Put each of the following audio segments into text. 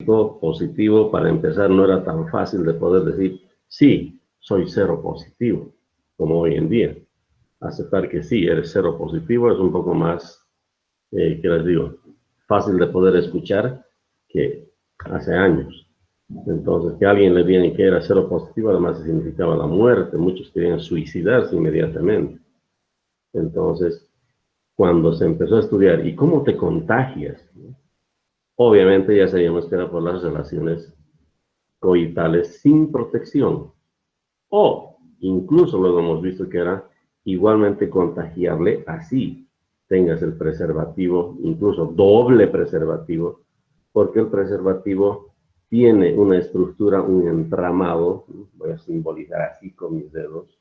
positivo, para empezar, no era tan fácil de poder decir, sí, soy cero positivo, como hoy en día. Aceptar que sí, eres cero positivo es un poco más, ¿qué les digo? Fácil de poder escuchar que hace años. Entonces, que alguien le diga que era cero positivo, además significaba la muerte. Muchos querían suicidarse inmediatamente. Entonces, cuando se empezó a estudiar, ¿y cómo te contagias? Obviamente ya sabíamos que era por las relaciones coitales sin protección. O incluso luego hemos visto que era igualmente contagiable así. Tengas el preservativo, incluso doble preservativo, porque el preservativo tiene una estructura, un entramado, voy a simbolizar así con mis dedos,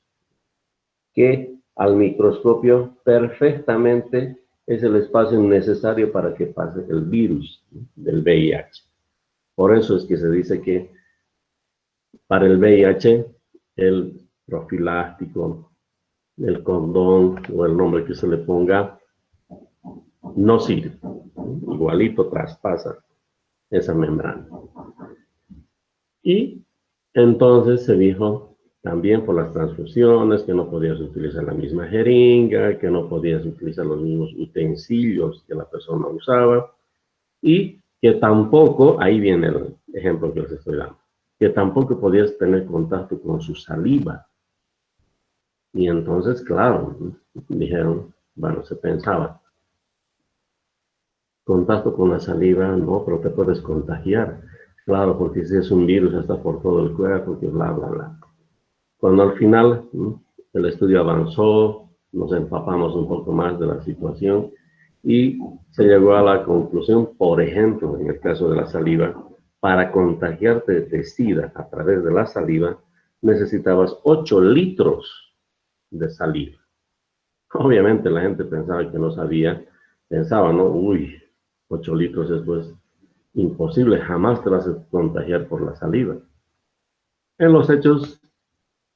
que al microscopio perfectamente es el espacio necesario para que pase el virus del VIH. Por eso es que se dice que para el VIH, el profiláctico, el condón o el nombre que se le ponga, no sirve. Igualito traspasa esa membrana. Y entonces se dijo también por las transfusiones que no podías utilizar la misma jeringa, que no podías utilizar los mismos utensilios que la persona usaba y que tampoco, ahí viene el ejemplo que les estoy dando, que tampoco podías tener contacto con su saliva. Y entonces, claro, dijeron, bueno, se pensaba, contacto con la saliva, no, pero te puedes contagiar. Claro, porque si es un virus, está por todo el cuerpo, que bla, bla, bla. Cuando al final el estudio avanzó, nos empapamos un poco más de la situación y se llegó a la conclusión, por ejemplo, en el caso de la saliva, para contagiarte de SIDA a través de la saliva, necesitabas 8 litros de saliva. Obviamente la gente pensaba que no sabía, pensaba, ¿no? Uy, 8 litros es pues imposible, jamás te vas a contagiar por la saliva. En los hechos,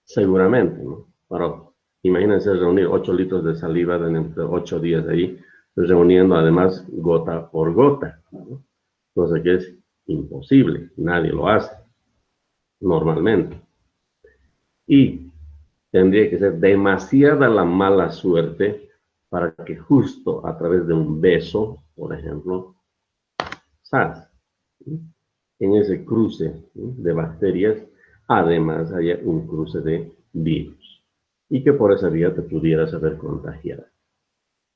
seguramente, ¿no? Pero imagínense reunir 8 litros de saliva entre 8 días ahí, pues reuniendo además gota por gota, ¿no? Cosa que es imposible, nadie lo hace normalmente. Y tendría que ser demasiada la mala suerte para que justo a través de un beso, por ejemplo, ¿sabes? En ese cruce de bacterias, además haya un cruce de virus y que por esa vía te pudieras haber contagiado.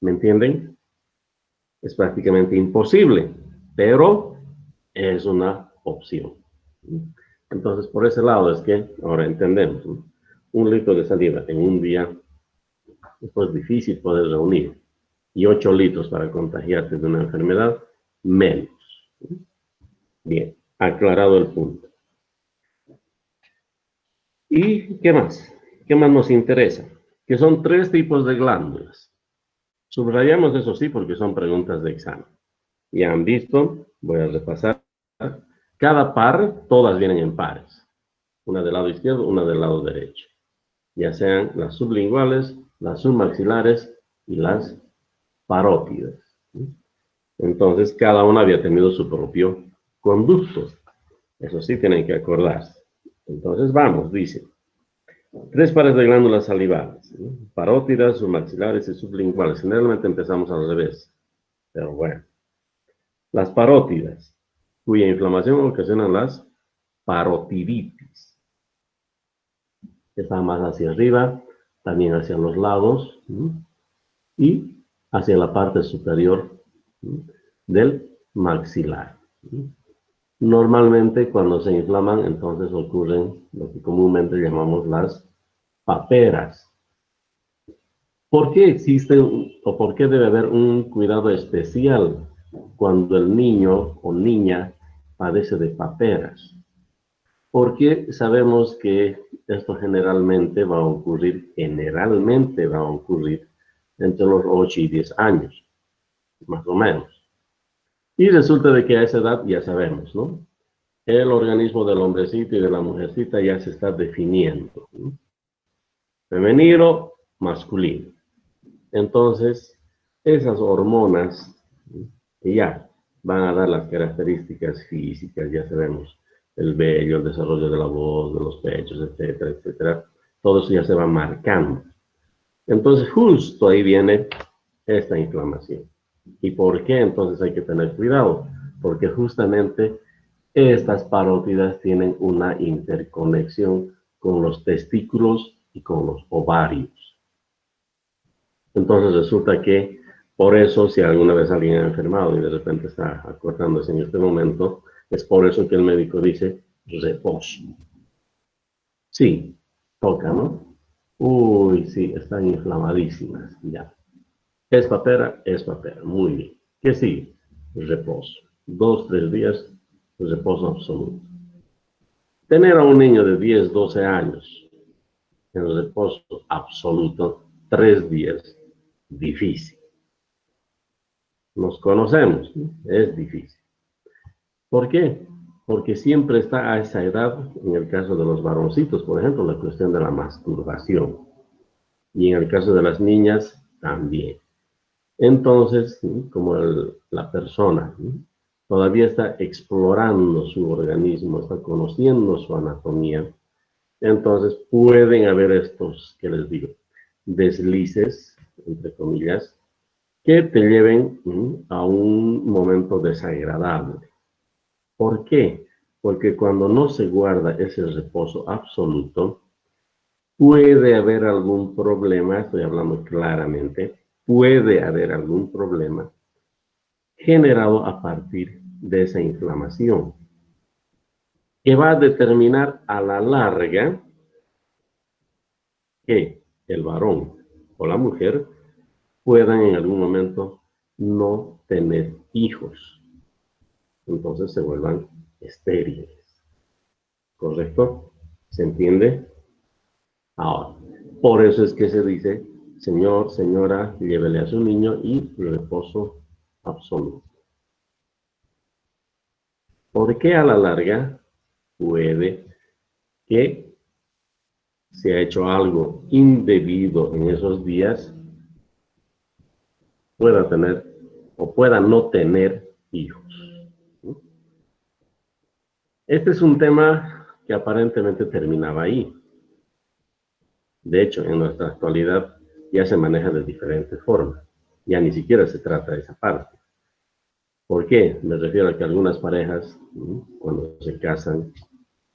¿Me entienden? Es prácticamente imposible, pero es una opción. Entonces, por ese lado es que ahora entendemos, ¿no? 1 litro de saliva en un día es pues difícil poder reunir, y 8 litros para contagiarte de una enfermedad, menos. Bien, aclarado el punto. ¿Y qué más? ¿Qué más nos interesa? Que son 3 tipos de glándulas. Subrayamos eso sí porque son preguntas de examen. Ya han visto, voy a repasar. Cada par, todas vienen en pares. Una del lado izquierdo, una del lado derecho. Ya sean las sublinguales, las submaxilares y las parótidas. Entonces, cada una había tenido su propio conducto. Eso sí tienen que acordarse. Entonces, vamos, dice. 3 pares de glándulas salivales, ¿no? Parótidas, submaxilares y sublinguales. Generalmente empezamos al revés, pero bueno. Las parótidas, cuya inflamación ocasiona las parotiditis. Está más hacia arriba, también hacia los lados, ¿no? Y hacia la parte superior, ¿no?, del maxilar, ¿no? Normalmente cuando se inflaman, entonces ocurren lo que comúnmente llamamos las paperas. ¿Por qué existe o por qué debe haber un cuidado especial cuando el niño o niña padece de paperas? Porque sabemos que esto generalmente va a ocurrir entre los 8 y 10 años, más o menos. Y resulta de que a esa edad ya sabemos, ¿no? El organismo del hombrecito y de la mujercita ya se está definiendo, ¿no? Femenino, masculino. Entonces, esas hormonas, ¿no?, que ya van a dar las características físicas, ya sabemos, el vello, el desarrollo de la voz, de los pechos, etcétera, etcétera. Todo eso ya se va marcando. Entonces, justo ahí viene esta inflamación. ¿Y por qué? Entonces hay que tener cuidado, porque justamente estas parótidas tienen una interconexión con los testículos y con los ovarios. Entonces resulta que por eso, si alguna vez alguien ha enfermado y de repente está acordándose en este momento, es por eso que el médico dice reposo. Sí, toca, ¿no? Uy, sí, están inflamadísimas, ya. Es papera, muy bien. ¿Qué sigue? Reposo. 2, 3 días, reposo absoluto. Tener a un niño de 10, 12 años en reposo absoluto, 3 días, difícil. Nos conocemos, ¿no? Es difícil. ¿Por qué? Porque siempre está a esa edad, en el caso de los varoncitos, por ejemplo, la cuestión de la masturbación. Y en el caso de las niñas, también. Entonces, como la persona todavía está explorando su organismo, está conociendo su anatomía, entonces pueden haber estos, que les digo, deslices, entre comillas, que te lleven a un momento desagradable. ¿Por qué? Porque cuando no se guarda ese reposo absoluto, puede haber algún problema, estoy hablando claramente, puede haber algún problema generado a partir de esa inflamación, que va a determinar a la larga que el varón o la mujer puedan en algún momento no tener hijos. Entonces se vuelvan estériles. ¿Correcto? ¿Se entiende? Ahora, por eso es que se dice, señor, señora, llévele a su niño y reposo absoluto. Porque a la larga puede que se ha hecho algo indebido en esos días, pueda tener o pueda no tener hijos. Este es un tema que aparentemente terminaba ahí. De hecho, en nuestra actualidad ya se maneja de diferentes formas. Ya ni siquiera se trata de esa parte. ¿Por qué? Me refiero a que algunas parejas, cuando se casan,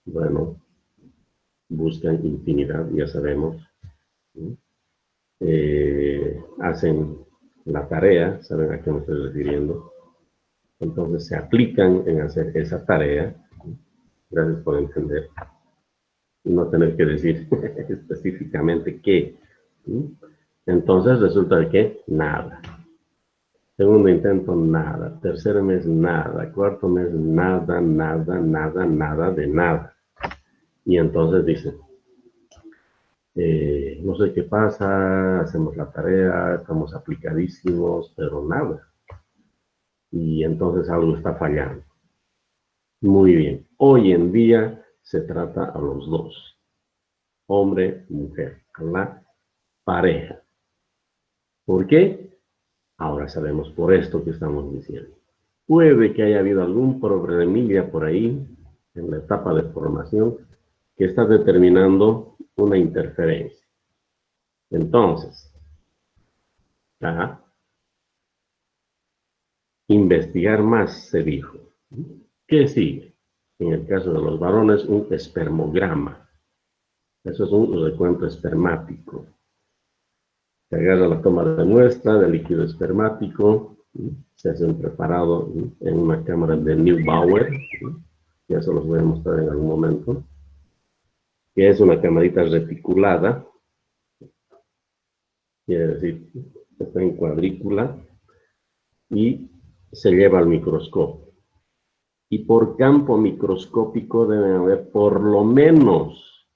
bueno, buscan intimidad, ya sabemos. Hacen la tarea, ¿saben a qué me estoy refiriendo? Entonces se aplican en hacer esa tarea. Gracias por entender. Y no tener que decir específicamente qué. Entonces resulta que nada. Segundo intento, nada. Tercer mes, nada. Cuarto mes, nada, nada, nada, nada de nada. Y entonces dicen, no sé qué pasa, hacemos la tarea, estamos aplicadísimos, pero nada. Y entonces algo está fallando. Muy bien. Hoy en día se trata a los dos, hombre y mujer, a la pareja. ¿Por qué? Ahora sabemos por esto que estamos diciendo. Puede que haya habido algún problemilla por ahí en la etapa de formación que está determinando una interferencia. Entonces, investigar más se dijo. ¿Qué sigue? En el caso de los varones, un espermograma. Eso es un recuento espermático. Se agarra la toma de muestra del líquido espermático, se hace un preparado en una cámara de Neubauer, ya se los voy a mostrar en algún momento, que es una camarita reticulada, quiere decir, está en cuadrícula, y se lleva al microscopio. Y por campo microscópico deben haber por lo menos,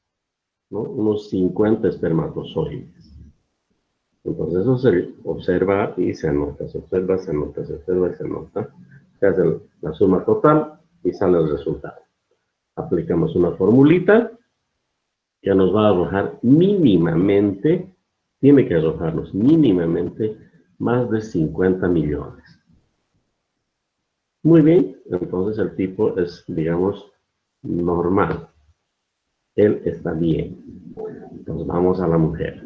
¿no?, unos 50 espermatozoides. Entonces eso se observa y se anota, se observa, se anota, se observa y se anota. Se hace la suma total y sale el resultado. Aplicamos una formulita que nos va a arrojar mínimamente, tiene que arrojarnos mínimamente más de 50 millones. Muy bien, entonces el tipo es, digamos, normal. Él está bien. Entonces vamos a la mujer.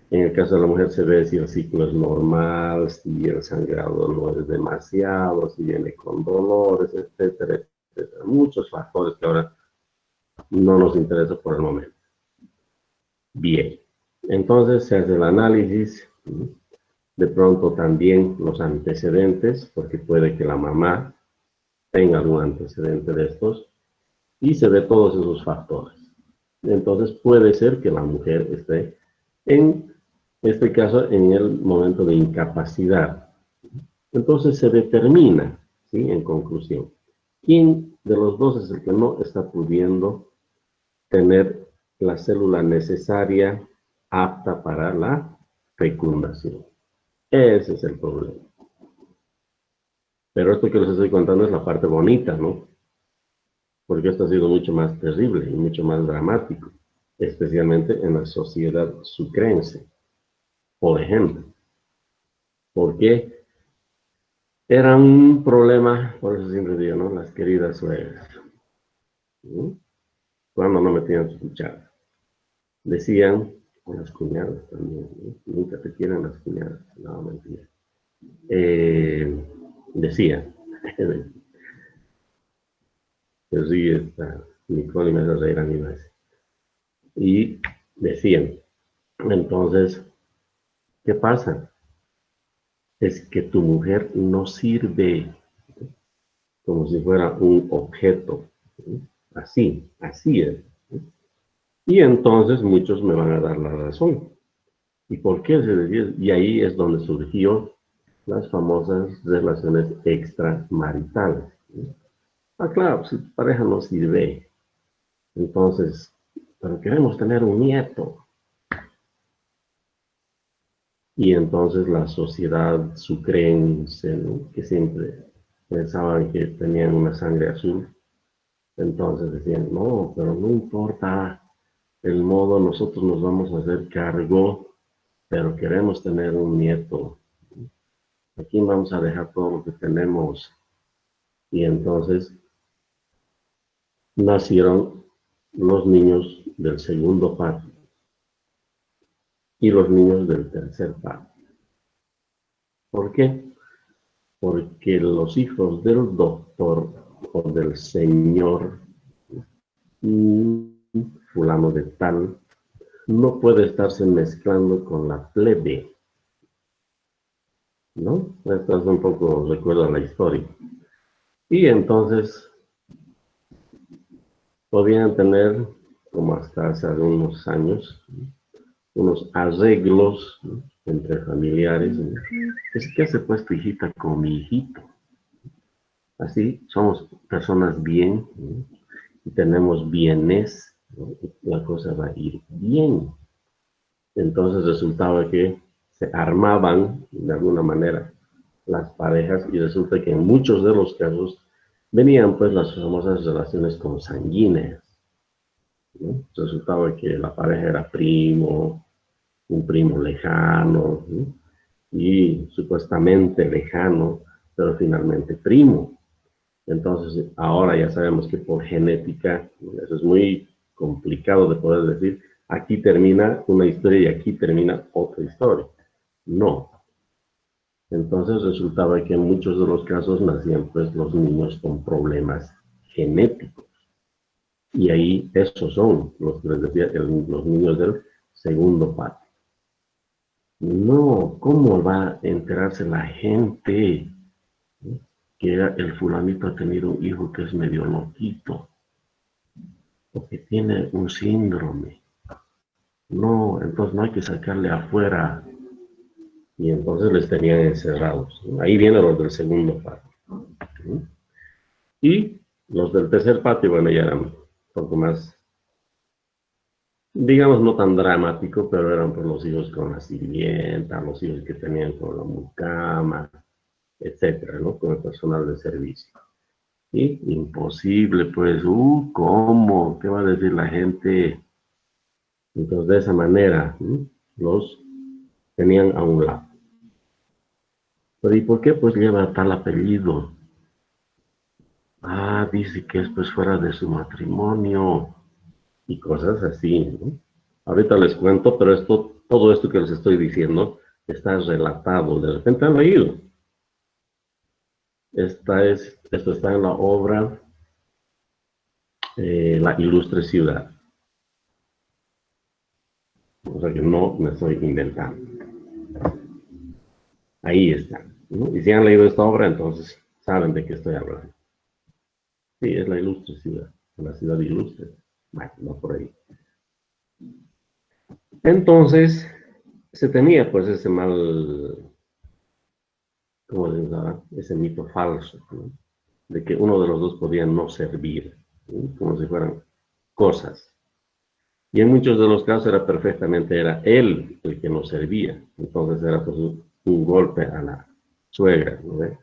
En el caso de la mujer se ve si el ciclo es normal, si el sangrado no es demasiado, si viene con dolores, etcétera, etcétera. Muchos factores que ahora no nos interesa por el momento. Bien, entonces se hace el análisis, de pronto también los antecedentes, porque puede que la mamá tenga algún antecedente de estos, y se ve todos esos factores. Entonces puede ser que la mujer esté en este caso en el momento de incapacidad. Entonces se determina, ¿sí? En conclusión, quién de los dos es el que no está pudiendo tener la célula necesaria apta para la fecundación. Ese es el problema. Pero esto que les estoy contando es la parte bonita, ¿no? Porque esto ha sido mucho más terrible y mucho más dramático, especialmente en la sociedad sucrense, por ejemplo. Porque era un problema, por eso siempre digo, ¿no? Las queridas suegras, ¿no? Cuando no metían su cuchara. Decían, o las cuñadas también, ¿no? Nunca te quieren las cuñadas, no, mentira. Decían, se ríe esta Nicole y me hace reír a mí más. Y decían, entonces, ¿qué pasa? Es que tu mujer no sirve como si fuera un objeto. Así es. Y entonces muchos me van a dar la razón. ¿Y por qué se decía? Y ahí es donde surgió las famosas relaciones extramaritales. Ah, claro, si tu pareja no sirve, entonces, pero queremos tener un nieto. Y entonces la sociedad sucrense, ¿no? Que siempre pensaban que tenían una sangre azul, entonces decían, no, pero no importa el modo, nosotros nos vamos a hacer cargo, pero queremos tener un nieto. Aquí vamos a dejar todo lo que tenemos. Y entonces nacieron los niños del segundo parto y los niños del tercer parto. ¿Por qué? Porque los hijos del doctor o del señor fulano de tal no puede estarse mezclando con la plebe, ¿no? Esto es un poco, recuerda la historia. Y entonces podían tener, como hasta hace algunos años, unos arreglos, ¿no? Entre familiares. ¿No? Es que se pues tu hijita con mi hijito. Así somos personas bien, ¿no? Y tenemos bienes, ¿no? Y la cosa va a ir bien. Entonces resultaba que se armaban de alguna manera las parejas y resulta que en muchos de los casos venían pues las famosas relaciones consanguíneas, ¿no? Resultaba que la pareja era primo, un primo lejano, ¿no? Y supuestamente lejano, pero finalmente primo. Entonces, ahora ya sabemos que por genética, eso es muy complicado de poder decir, aquí termina una historia y aquí termina otra historia. No. Entonces resultaba que en muchos de los casos nacían pues los niños con problemas genéticos. Y ahí esos son los que les decía, los niños del segundo parto. No, ¿cómo va a enterarse la gente, ¿no? Que el fulanito ha tenido un hijo que es medio loquito o que tiene un síndrome? No, entonces no hay que sacarle afuera. Y entonces les tenían encerrados. Ahí vienen los del segundo parto. ¿No? Y los del tercer parto, bueno, ya eran un poco más, digamos, no tan dramático, pero eran por los hijos con la sirvienta, los hijos que tenían con la mucama, etcétera, ¿no? Con el personal de servicio. Y imposible, pues, ¿cómo? ¿Qué va a decir la gente? Entonces, de esa manera, ¿no? Los tenían a un lado. Pero ¿y por qué? Pues lleva tal apellido. Ah, dice que esto es fuera de su matrimonio y cosas así, ¿no? Ahorita les cuento, pero todo esto que les estoy diciendo está relatado. De repente han leído. Esto está en la obra La Ilustre Ciudad. O sea que no me estoy inventando. Ahí está, ¿no? Y si han leído esta obra, entonces saben de qué estoy hablando. Sí, es la Ilustre Ciudad, la ciudad ilustre. Bueno, no por ahí. Entonces, se tenía pues ese mal, ¿cómo se llama? Ese mito falso, ¿no? De que uno de los dos podía no servir, ¿no? Como si fueran cosas. Y en muchos de los casos era él el que nos servía. Entonces era pues un golpe a la suegra, ¿no ve?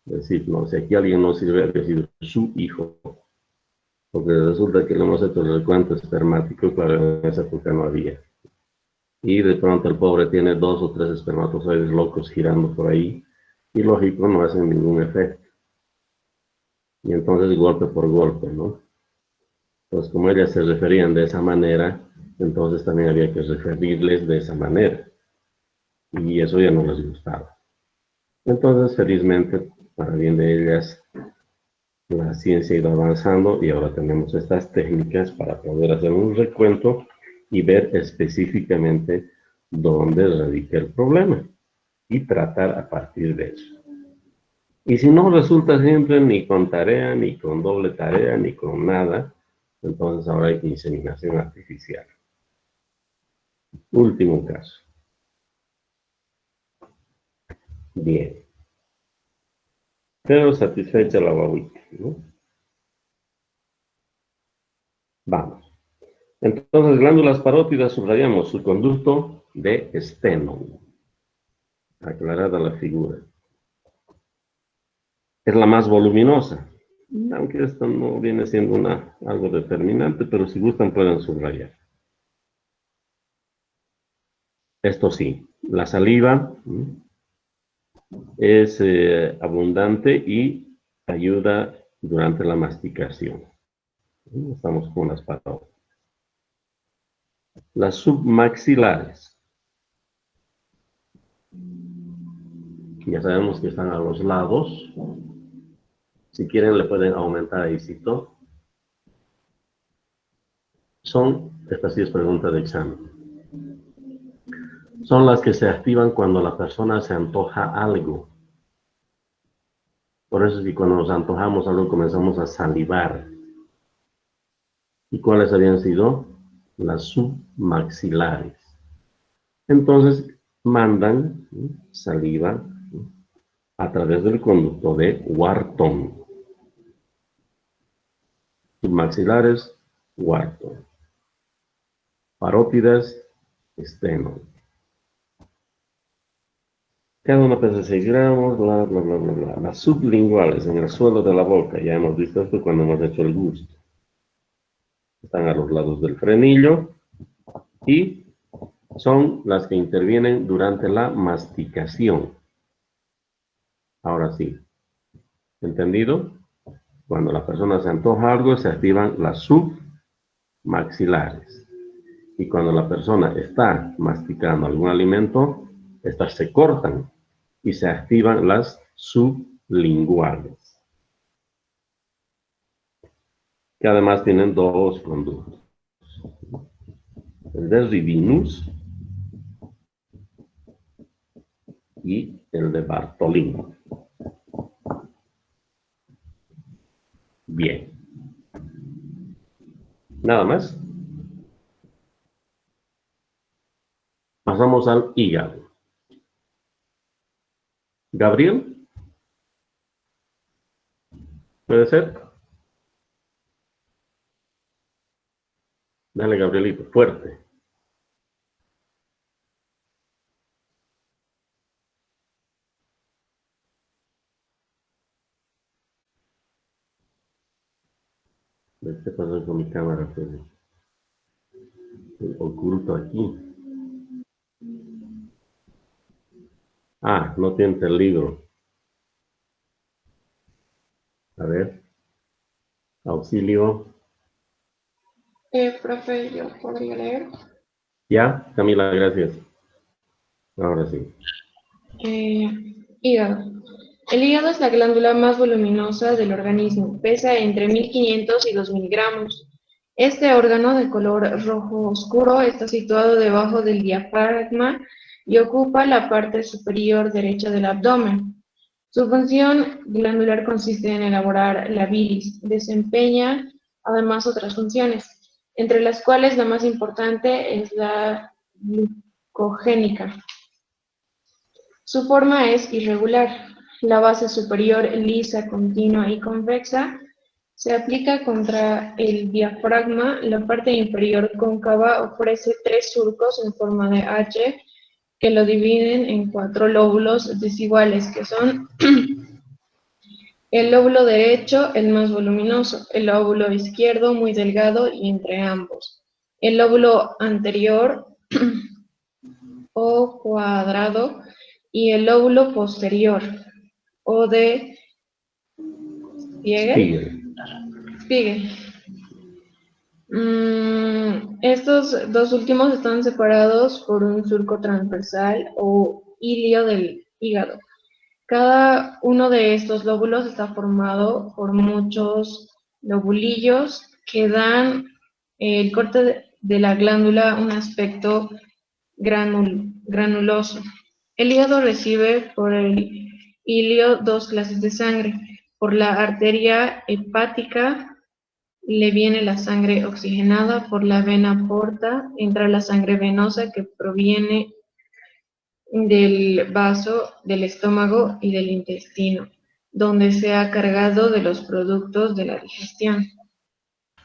Es decir, no, si aquí alguien no sirve, ha sido su hijo. Porque resulta que le hemos hecho el recuento espermático, claro, en esa época no había. Y de pronto el pobre tiene 2 o 3 espermatozoides locos girando por ahí, y lógico, no hacen ningún efecto. Y entonces golpe por golpe, ¿no? Pues como ellas se referían de esa manera, entonces también había que referirles de esa manera. Y eso ya no les gustaba. Entonces, felizmente, para bien de ellas, la ciencia ha ido avanzando y ahora tenemos estas técnicas para poder hacer un recuento y ver específicamente dónde radica el problema y tratar a partir de eso. Y si no resulta siempre ni con tarea, ni con doble tarea, ni con nada, entonces ahora hay inseminación artificial. Último caso. Bien. Pero satisfecha la guaguita, ¿no? Vamos. Entonces, glándulas parótidas, subrayamos su conducto de Stenone. Aclarada la figura. Es la más voluminosa, aunque esto no viene siendo algo determinante, pero si gustan pueden subrayar. Esto sí, la saliva es abundante y ayuda durante la masticación. Estamos con las parótidas. Las submaxilares. Ya sabemos que están a los lados. Si quieren le pueden aumentar ahí, ¿cito? Esta sí es pregunta de examen, son las que se activan cuando la persona se antoja algo. Por eso es que cuando nos antojamos algo comenzamos a salivar. ¿Y cuáles habían sido? Las submaxilares. Entonces mandan saliva a través del conducto de Wharton. Submaxilares, Wharton. Parótidas, Stenone. Cada una pesa 6 gramos, bla, bla, bla, bla, bla. Las sublinguales en el suelo de la boca, ya hemos visto esto cuando hemos hecho el gusto. Están a los lados del frenillo y son las que intervienen durante la masticación. Ahora sí, ¿entendido? Cuando la persona se antoja algo, se activan las submaxilares. Y cuando la persona está masticando algún alimento, estas se cortan y se activan las sublinguales, que además tienen 2 conductos. El de Rivinus y el de Bartolini. Bien. Nada más. Pasamos al hígado. Gabriel, ¿puede ser? Dale, Gabrielito, fuerte. ¿Qué pasó con mi cámara? Pues, oculto aquí. Ah, no tiene el libro. A ver. auxilio. Profe, yo podría leer. Ya, Camila, gracias. Ahora sí. Hígado. El hígado es la glándula más voluminosa del organismo, pesa entre 1500 y 2000 gramos. Este órgano de color rojo oscuro está situado debajo del diafragma y ocupa la parte superior derecha del abdomen. Su función glandular consiste en elaborar la bilis. Desempeña además otras funciones, entre las cuales la más importante es la glucogénica. Su forma es irregular. La base superior lisa, continua y convexa se aplica contra el diafragma. La parte inferior cóncava ofrece tres surcos en forma de H que lo dividen en cuatro lóbulos desiguales, que son el lóbulo derecho, el más voluminoso; el lóbulo izquierdo, muy delgado y entre ambos; el lóbulo anterior o cuadrado; y el lóbulo posterior o de Spiegel. Spiegel. Estos dos últimos están separados por un surco transversal o ilio del hígado. Cada uno de estos lóbulos está formado por muchos lobulillos que dan el corte de la glándula un aspecto granuloso. El hígado recibe por el ilio dos clases de sangre. Por la arteria hepática le viene la sangre oxigenada; por la vena porta entra la sangre venosa que proviene del vaso del estómago y del intestino, donde se ha cargado de los productos de la digestión.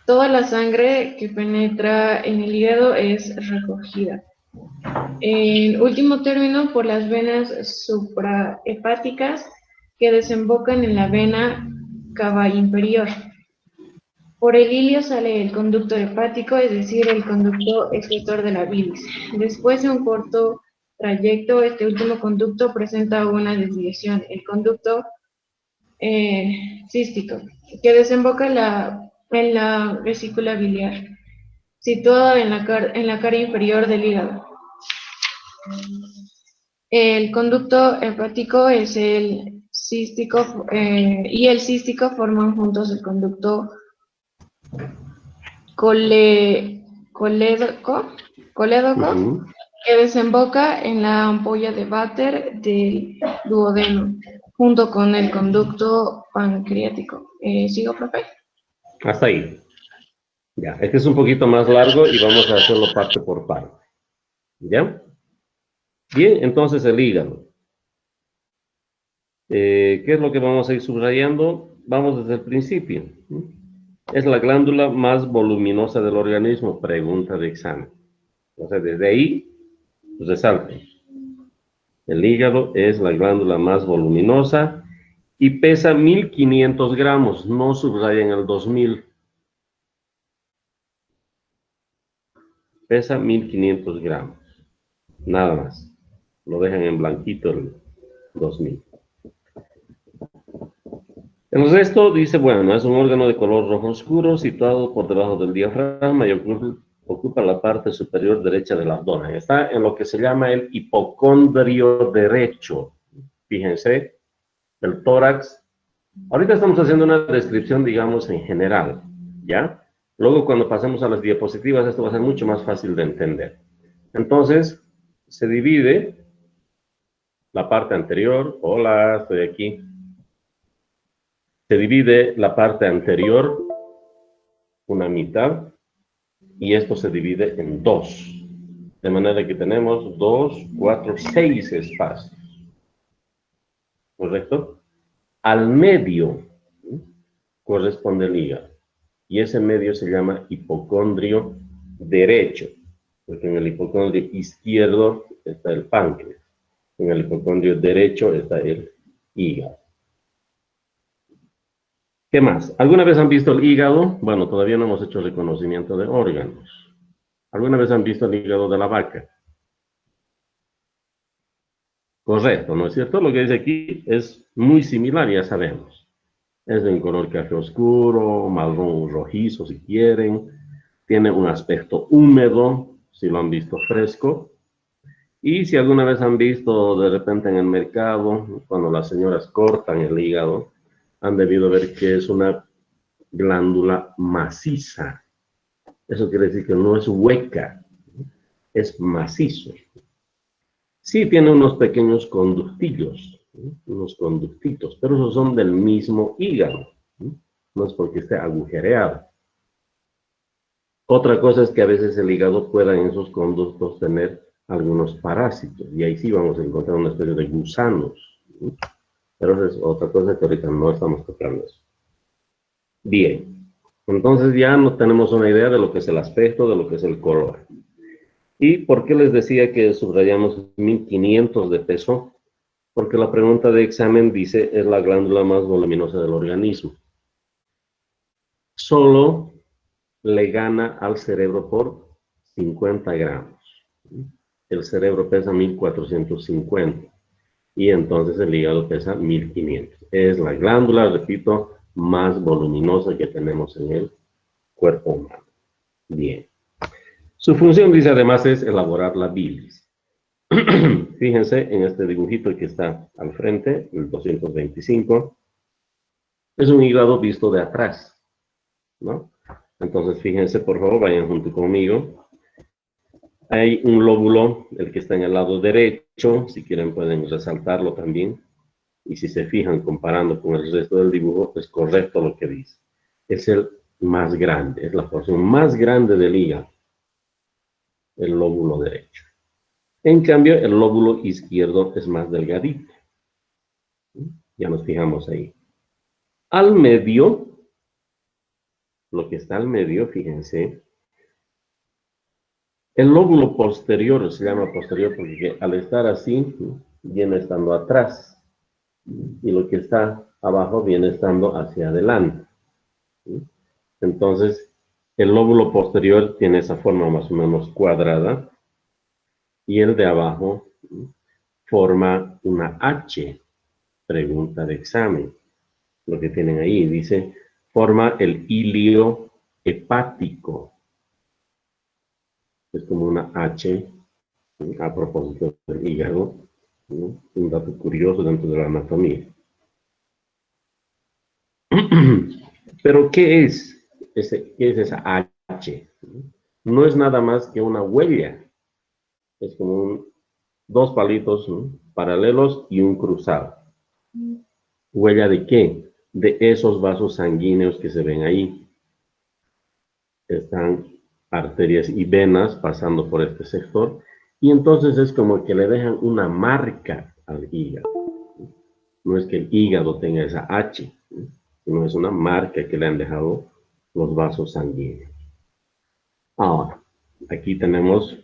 Toda la sangre que penetra en el hígado es recogida, en último término, por las venas suprahepáticas que desembocan en la vena cava inferior. Por el ilio sale el conducto hepático, es decir, el conducto excretor de la bilis. Después de un corto trayecto, este último conducto presenta una desviación, el conducto cístico, que desemboca en la vesícula biliar, situada en la cara inferior del hígado. El conducto hepático es el cístico y el cístico forman juntos el conducto colédoco, que desemboca en la ampolla de váter del duodeno, junto con el conducto pancreático. ¿Sigo, profe? Hasta ahí. Ya, este es un poquito más largo y vamos a hacerlo parte por parte. ¿Ya? Bien, entonces el hígado. ¿Qué es lo que vamos a ir subrayando? Vamos desde el principio. Es la glándula más voluminosa del organismo, pregunta de examen. Entonces, desde ahí, resalten. El hígado es la glándula más voluminosa y pesa 1500 gramos, no subrayen el 2000. Pesa 1500 gramos, nada más. Lo dejan en blanquito el 2000. El resto dice, bueno, es un órgano de color rojo oscuro situado por debajo del diafragma y ocupa la parte superior derecha del abdomen. Está en lo que se llama el hipocondrio derecho. Fíjense, el tórax. Ahorita estamos haciendo una descripción, digamos, en general, ¿ya? Luego, cuando pasemos a las diapositivas, esto va a ser mucho más fácil de entender. Entonces, se divide la parte anterior. Hola, estoy aquí. Se divide la parte anterior, una mitad, y esto se divide en dos. De manera que tenemos 2, 4, 6 espacios. ¿Correcto? Al medio corresponde el hígado. Y ese medio se llama hipocondrio derecho. Porque en el hipocondrio izquierdo está el páncreas. En el hipocondrio derecho está el hígado. ¿Qué más? ¿Alguna vez han visto el hígado? Bueno, todavía no hemos hecho reconocimiento de órganos. ¿Alguna vez han visto el hígado de la vaca? Correcto, ¿no es cierto? Lo que dice aquí es muy similar, ya sabemos. Es de un color café oscuro, marrón rojizo si quieren. Tiene un aspecto húmedo, si lo han visto fresco. Y si alguna vez han visto de repente en el mercado, cuando las señoras cortan el hígado, han debido ver que es una glándula maciza. Eso quiere decir que no es hueca, es macizo. Sí tiene unos pequeños conductillos, unos conductitos, pero esos son del mismo hígado. No es porque esté agujereado. Otra cosa es que a veces el hígado pueda en esos conductos tener algunos parásitos, y ahí sí vamos a encontrar una especie de gusanos. Pero esa es otra cosa que ahorita no estamos tocando eso. Bien, entonces ya no tenemos una idea de lo que es el aspecto, de lo que es el color. ¿Y por qué les decía que subrayamos 1500 de peso? Porque la pregunta de examen dice, es la glándula más voluminosa del organismo. Solo le gana al cerebro por 50 gramos. El cerebro pesa 1450 y entonces el hígado pesa 1500. Es la glándula, repito, más voluminosa que tenemos en el cuerpo humano. Bien. Su función, dice, además, es elaborar la bilis. Fíjense en este dibujito que está al frente, el 225. Es un hígado visto de atrás, ¿no? Entonces, fíjense, por favor, vayan junto conmigo. Hay un lóbulo, el que está en el lado derecho, si quieren pueden resaltarlo también. Y si se fijan comparando con el resto del dibujo, es correcto lo que dice. Es el más grande, es la porción más grande del hígado, el lóbulo derecho. En cambio, el lóbulo izquierdo es más delgadito. Ya nos fijamos ahí. Al medio, lo que está al medio, fíjense, el lóbulo posterior se llama posterior porque al estar así, viene estando atrás. Y lo que está abajo viene estando hacia adelante. Entonces, el lóbulo posterior tiene esa forma más o menos cuadrada y el de abajo forma una H. Pregunta de examen. Lo que tienen ahí dice, forma el hilio hepático. Es como una H a propósito del hígado. Un dato curioso dentro de la anatomía. Pero, ¿qué es esa H? No es nada más que una huella. Es como dos palitos paralelos y un cruzado. ¿Huella de qué? De esos vasos sanguíneos que se ven ahí. Están arterias y venas pasando por este sector. Y entonces es como que le dejan una marca al hígado. No es que el hígado tenga esa H, sino es una marca que le han dejado los vasos sanguíneos. Ahora, aquí tenemos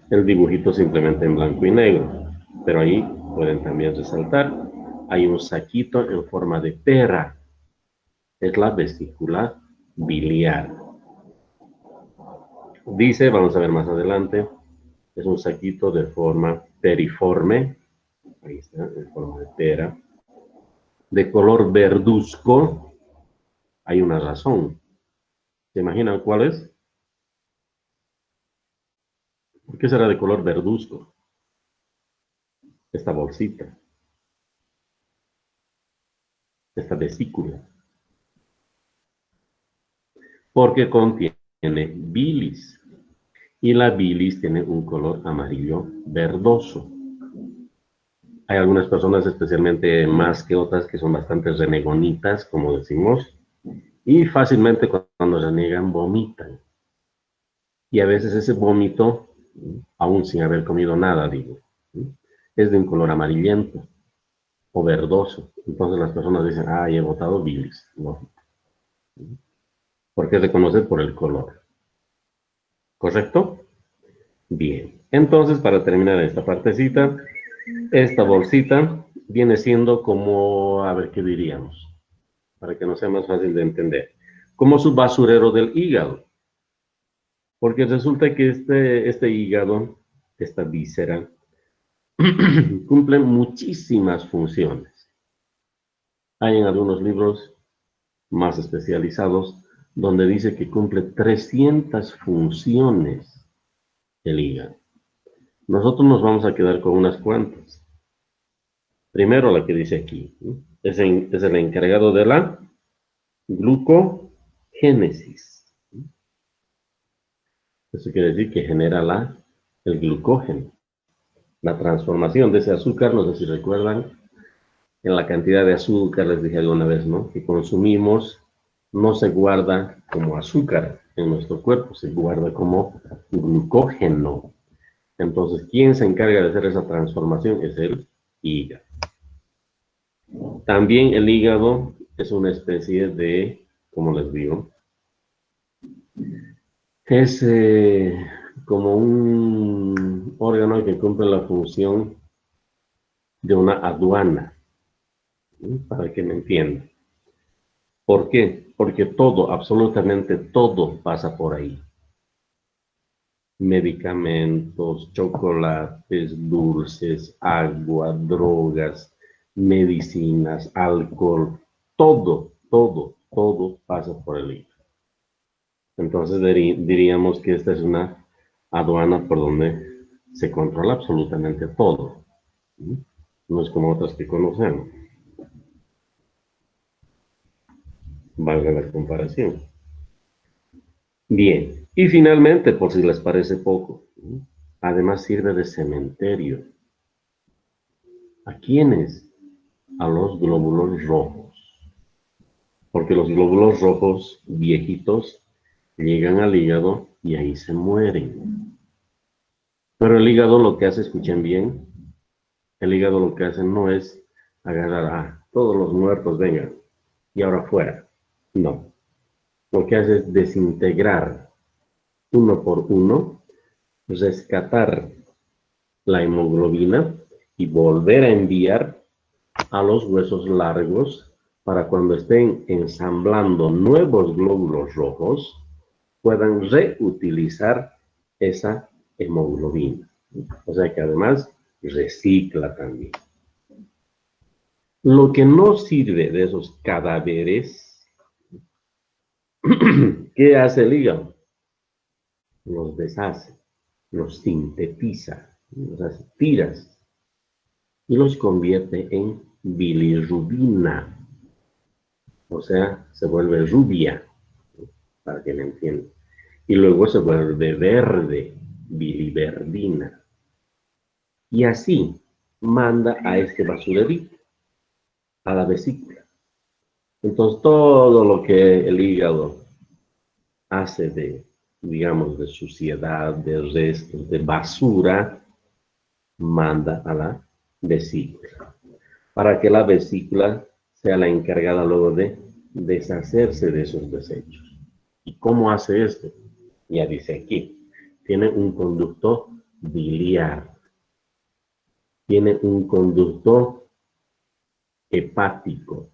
el dibujito simplemente en blanco y negro, pero ahí pueden también resaltar, hay un saquito en forma de pera, es la vesícula biliar. Dice, vamos a ver más adelante, es un saquito de forma periforme, ahí está, en forma de pera, de color verduzco. Hay una razón. ¿Se imaginan cuál es? ¿Por qué será de color verduzco? Esta bolsita, esta vesícula. Porque contiene bilis. Y la bilis tiene un color amarillo verdoso. Hay algunas personas, especialmente más que otras, que son bastante renegonitas, como decimos, y fácilmente cuando renegan vomitan. Y a veces ese vómito, aún sin haber comido nada, digo, es de un color amarillento o verdoso. Entonces las personas dicen, he botado bilis. No. Porque se conoce por el color. ¿Correcto? Bien. Entonces, para terminar esta partecita, esta bolsita viene siendo como, a ver qué diríamos, para que no sea más fácil de entender, como su basurero del hígado. Porque resulta que este hígado, esta víscera, cumple muchísimas funciones. Hay en algunos libros más especializados, donde dice que cumple 300 funciones el hígado. Nosotros nos vamos a quedar con unas cuantas. Primero la que dice aquí, ¿no? Es el encargado de la glucogénesis. Eso quiere decir que genera el glucógeno. La transformación de ese azúcar, no sé si recuerdan, en la cantidad de azúcar, les dije alguna vez, ¿no? Que consumimos, no se guarda como azúcar en nuestro cuerpo, se guarda como glucógeno. Entonces, ¿quién se encarga de hacer esa transformación? Es el hígado. También el hígado es una especie de, como les digo, es como un órgano que cumple la función de una aduana, ¿sí? Para que me entiendan. ¿Por qué? Porque todo, absolutamente todo pasa por ahí. Medicamentos, chocolates, dulces, agua, drogas, medicinas, alcohol, todo pasa por el hígado. Entonces diríamos que esta es una aduana por donde se controla absolutamente todo. No es como otras que conocemos. Valga la comparación. Bien, y finalmente, por si les parece poco, además sirve de cementerio. ¿A quiénes? A los glóbulos rojos. Porque los glóbulos rojos viejitos llegan al hígado y ahí se mueren. Pero el hígado lo que hace, escuchen bien, el hígado lo que hace no es agarrar a todos los muertos, vengan, y ahora fuera. No. Lo que hace es desintegrar uno por uno, rescatar la hemoglobina y volver a enviar a los huesos largos para cuando estén ensamblando nuevos glóbulos rojos, puedan reutilizar esa hemoglobina. O sea que además recicla también. Lo que no sirve de esos cadáveres, ¿qué hace el hígado? Los deshace, los sintetiza, los hace tiras y los convierte en bilirrubina. O sea, se vuelve rubia, para que me entiendan. Y luego se vuelve verde, biliverdina. Y así manda a este basurerito, a la vesícula. Entonces, todo lo que el hígado hace de, digamos, de suciedad, de restos, de basura, manda a la vesícula. Para que la vesícula sea la encargada luego de deshacerse de esos desechos. ¿Y cómo hace esto? Ya dice aquí, tiene un conducto biliar, tiene un conducto hepático.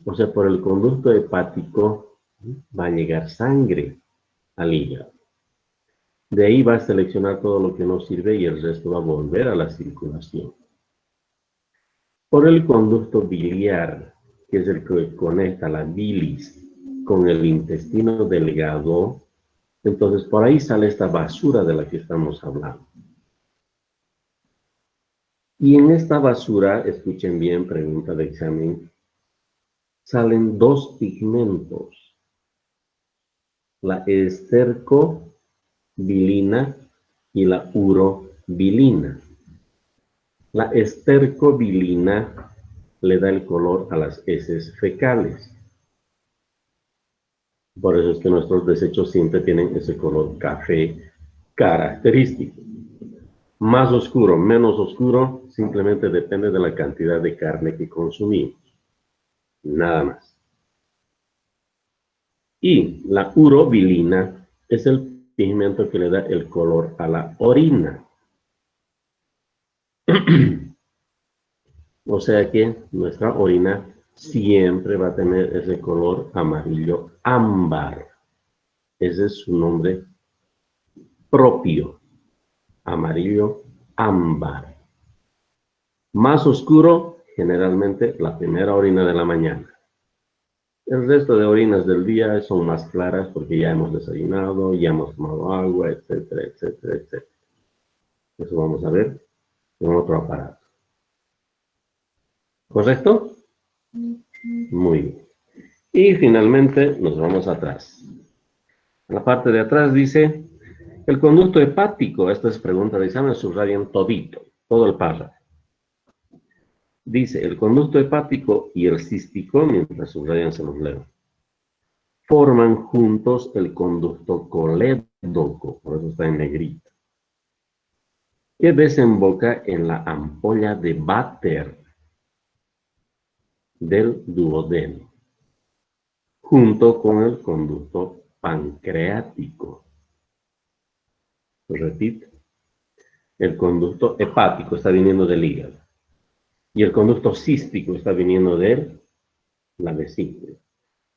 O sea, por el conducto hepático va a llegar sangre al hígado. De ahí va a seleccionar todo lo que no sirve y el resto va a volver a la circulación. Por el conducto biliar, que es el que conecta la bilis con el intestino delgado, entonces por ahí sale esta basura de la que estamos hablando. Y en esta basura, escuchen bien, pregunta de examen, salen dos pigmentos, la estercobilina y la urobilina. La estercobilina le da el color a las heces fecales. Por eso es que nuestros desechos siempre tienen ese color café característico. Más oscuro, menos oscuro, simplemente depende de la cantidad de carne que consumimos. Nada más. Y la urobilina es el pigmento que le da el color a la orina. O sea que nuestra orina siempre va a tener ese color amarillo ámbar. Ese es su nombre propio. Amarillo ámbar. Más oscuro, generalmente la primera orina de la mañana. El resto de orinas del día son más claras porque ya hemos desayunado, ya hemos tomado agua, etcétera, etcétera, etcétera. Eso vamos a ver en otro aparato. ¿Correcto? Muy bien. Y finalmente nos vamos atrás. En la parte de atrás dice, el conducto hepático, esta es pregunta de examen, subrayan todito, todo el párrafo. Dice, el conducto hepático y el cístico, mientras subrayan se los leo, forman juntos el conducto colédoco, por eso está en negrito, que desemboca en la ampolla de Vater del duodeno, junto con el conducto pancreático. Repito, el conducto hepático está viniendo del hígado y el conducto cístico está viniendo de la vesícula.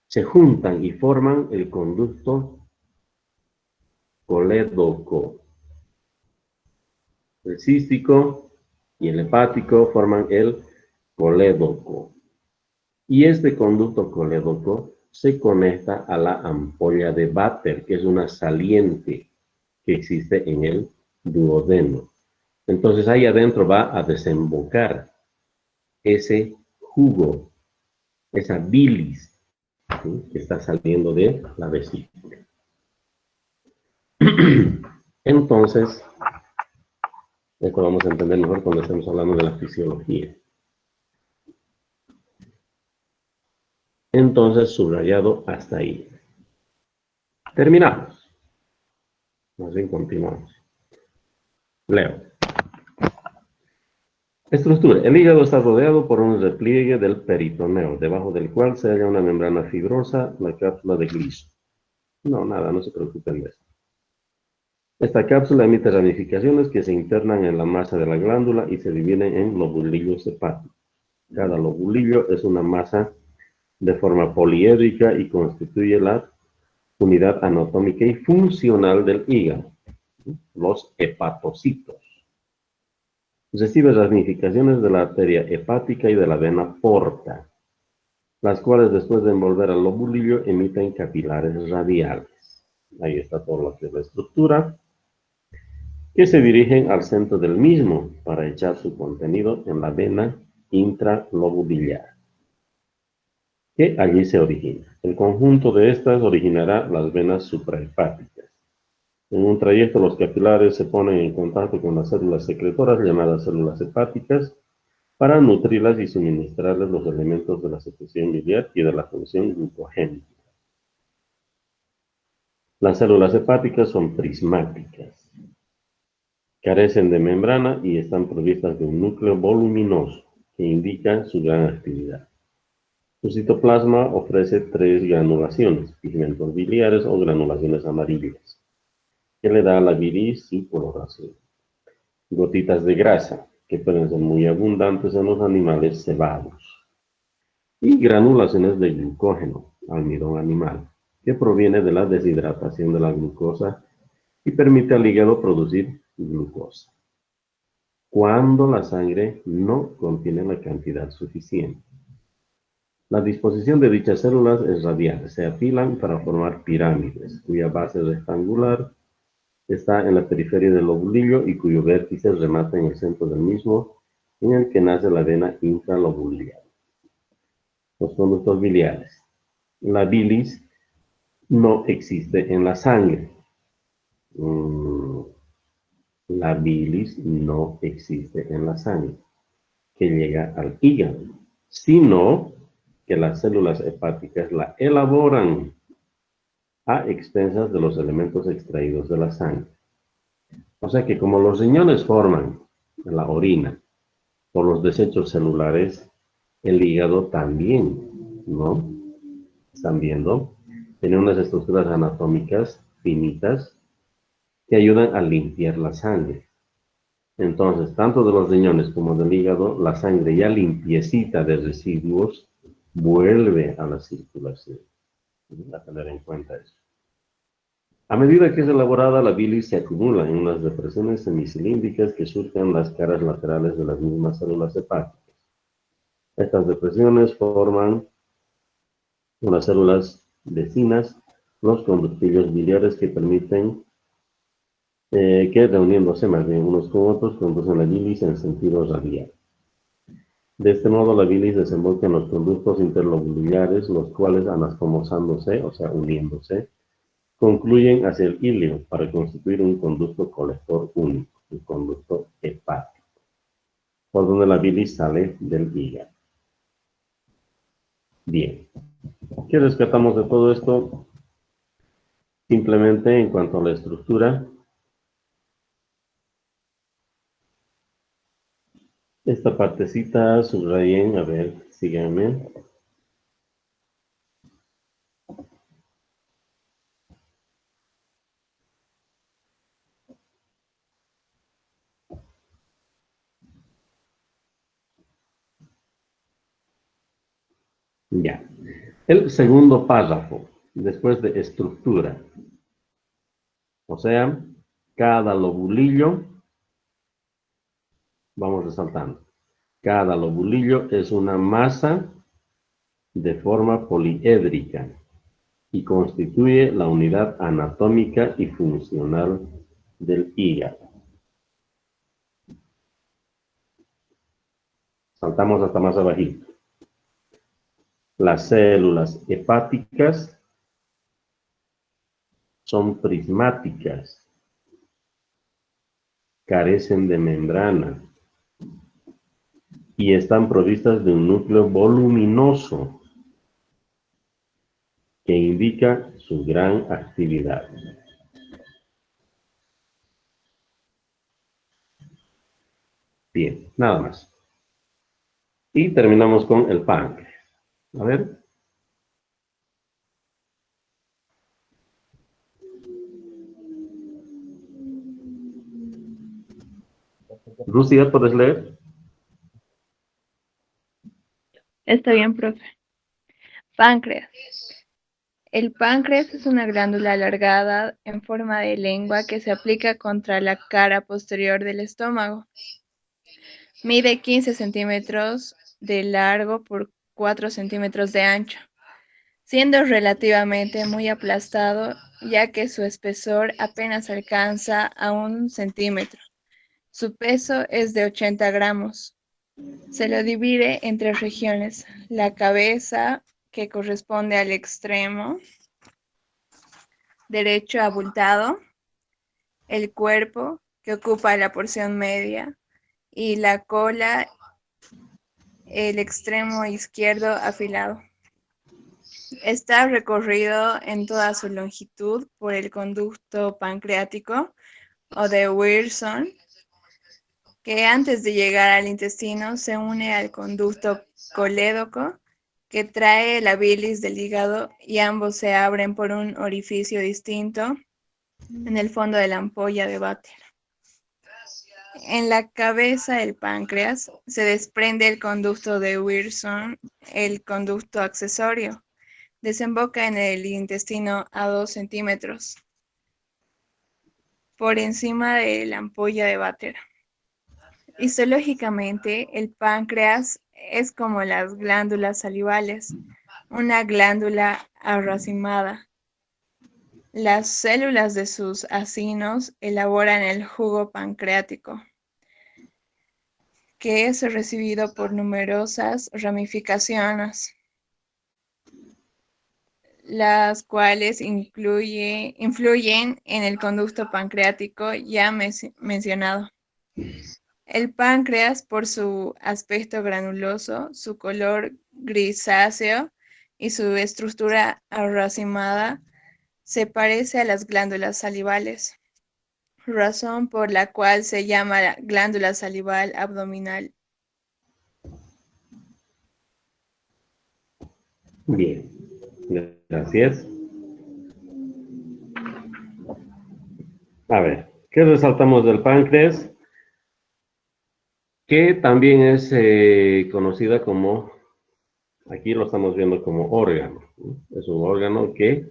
Se juntan y forman el conducto colédoco. El cístico y el hepático forman el colédoco. Y este conducto colédoco se conecta a la ampolla de Vater, que es una saliente que existe en el duodeno. Entonces ahí adentro va a desembocar ese jugo, esa bilis, ¿sí?, que está saliendo de la vesícula. Entonces, esto vamos a entender mejor cuando estemos hablando de la fisiología. Entonces, subrayado hasta ahí. Terminamos. Más bien continuamos. Leo. Estructura. El hígado está rodeado por un repliegue del peritoneo, debajo del cual se halla una membrana fibrosa, la cápsula de Gliso. No, nada, no se preocupen de esto. Esta cápsula emite ramificaciones que se internan en la masa de la glándula y se dividen en lobulillos hepáticos. Cada lobulillo es una masa de forma poliédrica y constituye la unidad anatómica y funcional del hígado, los hepatocitos. Recibe ramificaciones de la arteria hepática y de la vena porta, las cuales después de envolver al lobulillo emiten capilares radiales. Ahí está todo lo que es la estructura, que se dirigen al centro del mismo para echar su contenido en la vena intralobulillar, que allí se origina. El conjunto de estas originará las venas suprahepáticas. En un trayecto, los capilares se ponen en contacto con las células secretoras llamadas células hepáticas para nutrirlas y suministrarles los elementos de la secreción biliar y de la función glucogénica. Las células hepáticas son prismáticas, carecen de membrana y están provistas de un núcleo voluminoso que indica su gran actividad. Su citoplasma ofrece 3 granulaciones, pigmentos biliares o granulaciones amarillas, que le da a la bilis su coloración. Gotitas de grasa, que pueden ser muy abundantes en los animales cebados. Y granulaciones de glucógeno, almidón animal, que proviene de la deshidratación de la glucosa y permite al hígado producir glucosa, cuando la sangre no contiene la cantidad suficiente. La disposición de dichas células es radial, se apilan para formar pirámides, cuya base rectangular está en la periferia del lobulillo y cuyo vértice remata en el centro del mismo, en el que nace la vena intralobulillar. Los conductos biliares. La bilis no existe en la sangre. La bilis no existe en la sangre que llega al hígado, sino que las células hepáticas la elaboran a expensas de los elementos extraídos de la sangre. O sea que como los riñones forman la orina por los desechos celulares, el hígado también, ¿no? ¿Están viendo? Tiene unas estructuras anatómicas finitas que ayudan a limpiar la sangre. Entonces, tanto de los riñones como del hígado, la sangre ya limpiecita de residuos vuelve a la circulación. A tener en cuenta eso. A medida que es elaborada, la bilis se acumula en unas depresiones semicilíndricas que surcan las caras laterales de las mismas células hepáticas. Estas depresiones forman Unas células vecinas, los conductillos biliares que permiten que reuniéndose más bien unos con otros conducen la bilis en sentido radial. De este modo la bilis desemboca en los conductos interlobulares, los cuales anastomosándose, o sea, uniéndose, concluyen hacia el ilio para constituir un conducto colector único, un conducto hepático, por donde la bilis sale del hígado. Bien, ¿qué rescatamos de todo esto? Simplemente en cuanto a la estructura, esta partecita subrayen, a ver, síganme. Ya. El segundo párrafo, después de estructura, o sea, cada lobulillo, vamos resaltando, cada lobulillo es una masa de forma poliédrica y constituye la unidad anatómica y funcional del hígado. Saltamos hasta más abajito. Las células hepáticas son prismáticas, carecen de membrana y están provistas de un núcleo voluminoso que indica su gran actividad. Bien, nada más. Y terminamos con el páncreas. A ver. Lucía, ¿puedes leer? Está bien, profe. Páncreas. El páncreas es una glándula alargada en forma de lengua que se aplica contra la cara posterior del estómago. Mide 15 centímetros de largo por 4 centímetros de ancho, siendo relativamente muy aplastado, ya que su espesor apenas alcanza a 1 centímetro. Su peso es de 80 gramos. Se lo divide en 3 regiones: la cabeza, que corresponde al extremo derecho abultado, el cuerpo, que ocupa la porción media, y la cola, el extremo izquierdo afilado. Está recorrido en toda su longitud por el conducto pancreático o de Wilson, que antes de llegar al intestino se une al conducto colédoco, que trae la bilis del hígado, y ambos se abren por un orificio distinto en el fondo de la ampolla de váter. En la cabeza del páncreas se desprende el conducto de Wilson, el conducto accesorio. Desemboca en el intestino a 2 centímetros por encima de la ampolla de váter. Histológicamente, el páncreas es como las glándulas salivales, una glándula arracimada. Las células de sus acinos elaboran el jugo pancreático, que es recibido por numerosas ramificaciones, las cuales influyen en el conducto pancreático ya mencionado. El páncreas, por su aspecto granuloso, su color grisáceo y su estructura arracimada, se parece a las glándulas salivales, razón por la cual se llama glándula salival abdominal. Bien, gracias. A ver, ¿qué resaltamos del páncreas? Que también es conocida como, aquí lo estamos viendo como órgano, ¿no? Es un órgano que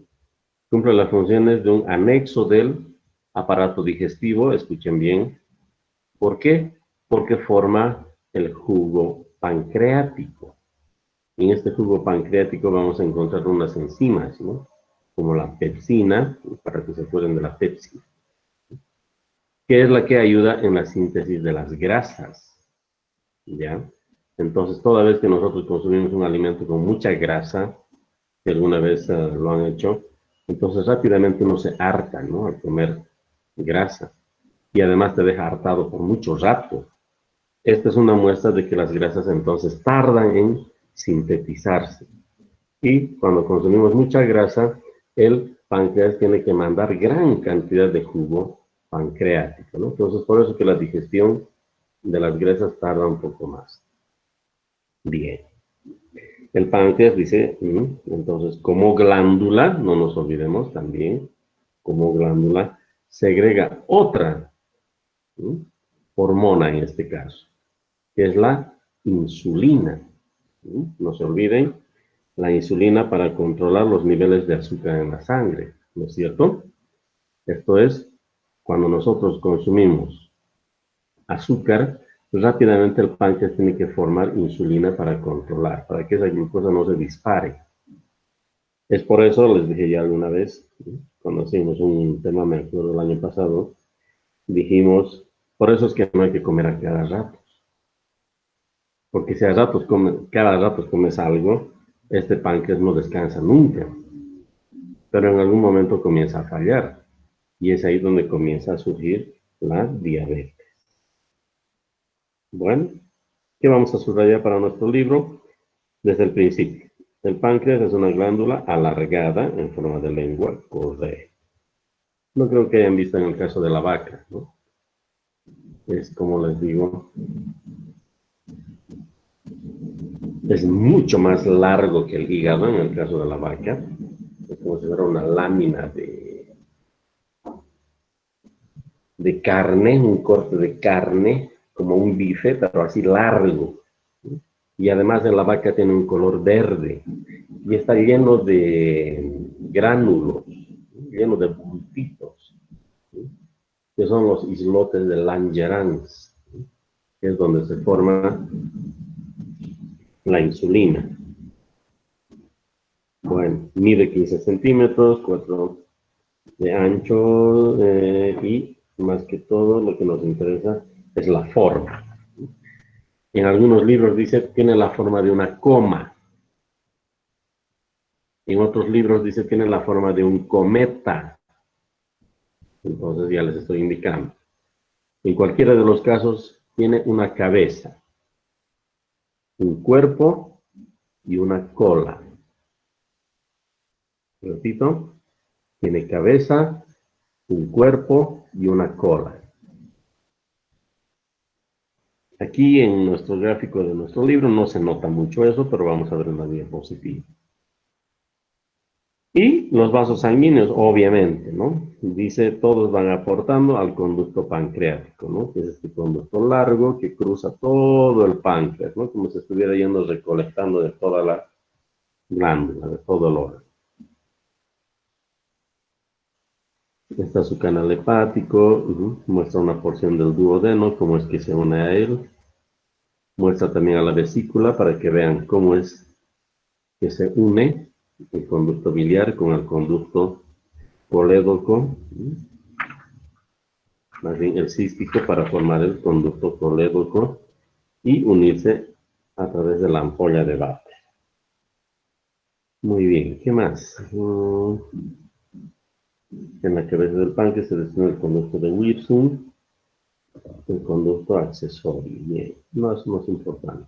cumple las funciones de un anexo del aparato digestivo, escuchen bien. ¿Por qué? Porque forma el jugo pancreático. En este jugo pancreático vamos a encontrar unas enzimas, ¿no? Como la pepsina, para que se acuerden de la Pepsi, que es la que ayuda en la síntesis de las grasas, ¿ya? Entonces, toda vez que nosotros consumimos un alimento con mucha grasa, que alguna vez lo han hecho, entonces rápidamente uno se harta, ¿no? Al comer grasa. Y además te deja hartado por mucho rato. Esta es una muestra de que las grasas entonces tardan en sintetizarse. Y cuando consumimos mucha grasa, el páncreas tiene que mandar gran cantidad de jugo pancreático, ¿no? Entonces, por eso que la digestión de las grasas tarda un poco más. Bien. El páncreas dice, entonces, como glándula, no nos olvidemos también, como glándula, segrega otra hormona en este caso, que es la insulina. No se olviden, la insulina para controlar los niveles de azúcar en la sangre, ¿no es cierto? Esto es, cuando nosotros consumimos azúcar, rápidamente el páncreas tiene que formar insulina para controlar, para que esa glucosa no se dispare. Es por eso, les dije ya alguna vez, cuando hicimos un tema, me acuerdo el año pasado, dijimos, por eso es que no hay que comer a cada rato. Porque si cada rato comes algo, este páncreas no descansa nunca. Pero en algún momento comienza a fallar. Y es ahí donde comienza a surgir la diabetes. Bueno, ¿qué vamos a subrayar para nuestro libro? Desde el principio. El páncreas es una glándula alargada en forma de lengua, correcto. No creo que hayan visto en el caso de la vaca, ¿no? Es como les digo, es mucho más largo que el hígado en el caso de la vaca. Es como si fuera una lámina de carne, un corte de carne, como un bife, pero así largo. Y además la vaca tiene un color verde y está lleno de gránulos, lleno de bultitos, que son los islotes de Langerhans, que es donde se forma la insulina. Bueno, mide 15 centímetros, 4 de ancho y más que todo lo que nos interesa es la forma. En algunos libros dice tiene la forma de una coma. En otros libros dice tiene la forma de un cometa. Entonces ya les estoy indicando. En cualquiera de los casos tiene una cabeza, un cuerpo y una cola. Repito, tiene cabeza, un cuerpo y una cola. Aquí en nuestro gráfico de nuestro libro no se nota mucho eso, pero vamos a ver en la diapositiva. Y los vasos sanguíneos, obviamente, ¿no? Dice, todos van aportando al conducto pancreático, ¿no? Que es este conducto largo que cruza todo el páncreas, ¿no? Como si estuviera yendo recolectando de toda la glándula, de todo el órgano. Está su canal hepático, muestra una porción del duodeno, cómo es que se une a él. Muestra también a la vesícula para que vean cómo es que se une el conducto biliar con el conducto colédoco, más bien el cístico para formar el conducto colédoco y unirse a través de la ampolla de Vater. Muy bien, ¿qué más? En la cabeza del páncreas se destina el conducto de Wirsung, el conducto accesorio. Bien, no es más importante.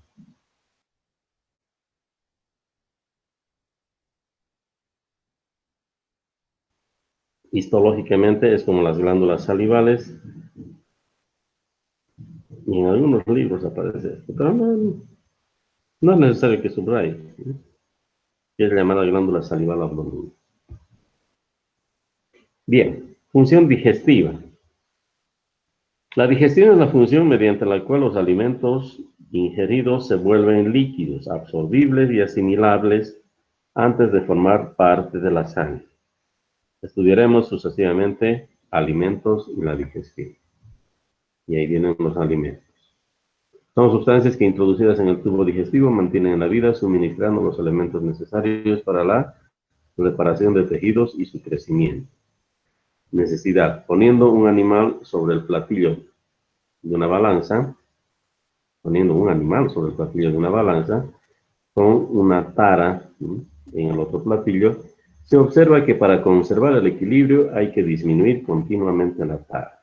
Histológicamente es como las glándulas salivales, y en algunos libros aparece esto, pero no es necesario que subraye, que es llamada glándula salival abdominal. Bien, función digestiva. La digestión es la función mediante la cual los alimentos ingeridos se vuelven líquidos, absorbibles y asimilables antes de formar parte de la sangre. Estudiaremos sucesivamente alimentos y la digestión. Y ahí vienen los alimentos. Son sustancias que introducidas en el tubo digestivo mantienen en la vida suministrando los elementos necesarios para la reparación de tejidos y su crecimiento. Necesidad. Poniendo un animal sobre el platillo de una balanza, con una tara en el otro platillo, se observa que para conservar el equilibrio hay que disminuir continuamente la tara.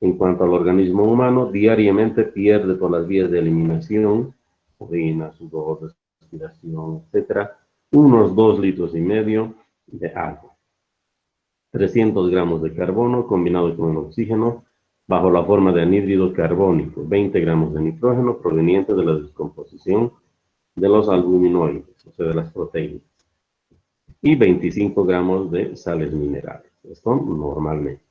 En cuanto al organismo humano, diariamente pierde por las vías de eliminación, orina, sudor, respiración, etc., unos 2,5 litros de agua. 300 gramos de carbono combinado con el oxígeno bajo la forma de anhídrido carbónico, 20 gramos de nitrógeno proveniente de la descomposición de los albuminoides, o sea, de las proteínas, y 25 gramos de sales minerales. Esto normalmente.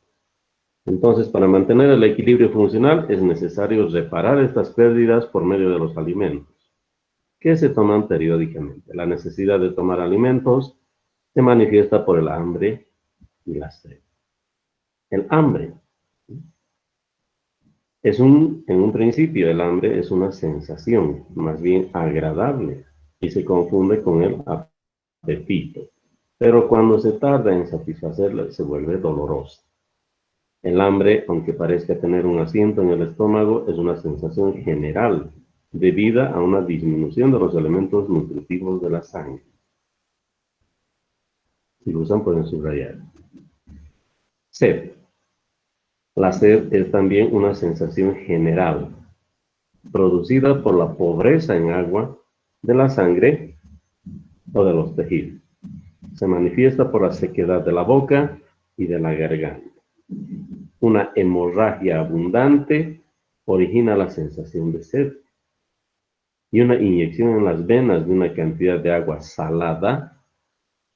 Entonces, para mantener el equilibrio funcional es necesario reparar estas pérdidas por medio de los alimentos, que se toman periódicamente. La necesidad de tomar alimentos se manifiesta por el hambre y la sed. El hambre en un principio, el hambre es una sensación más bien agradable y se confunde con el apetito. Pero cuando se tarda en satisfacerla, se vuelve dolorosa. El hambre, aunque parezca tener un asiento en el estómago, es una sensación general debida a una disminución de los elementos nutritivos de la sangre. Si lo usan, pueden subrayar. Sed. La sed es también una sensación general, producida por la pobreza en agua de la sangre o de los tejidos. Se manifiesta por la sequedad de la boca y de la garganta. Una hemorragia abundante origina la sensación de sed. Y una inyección en las venas de una cantidad de agua salada,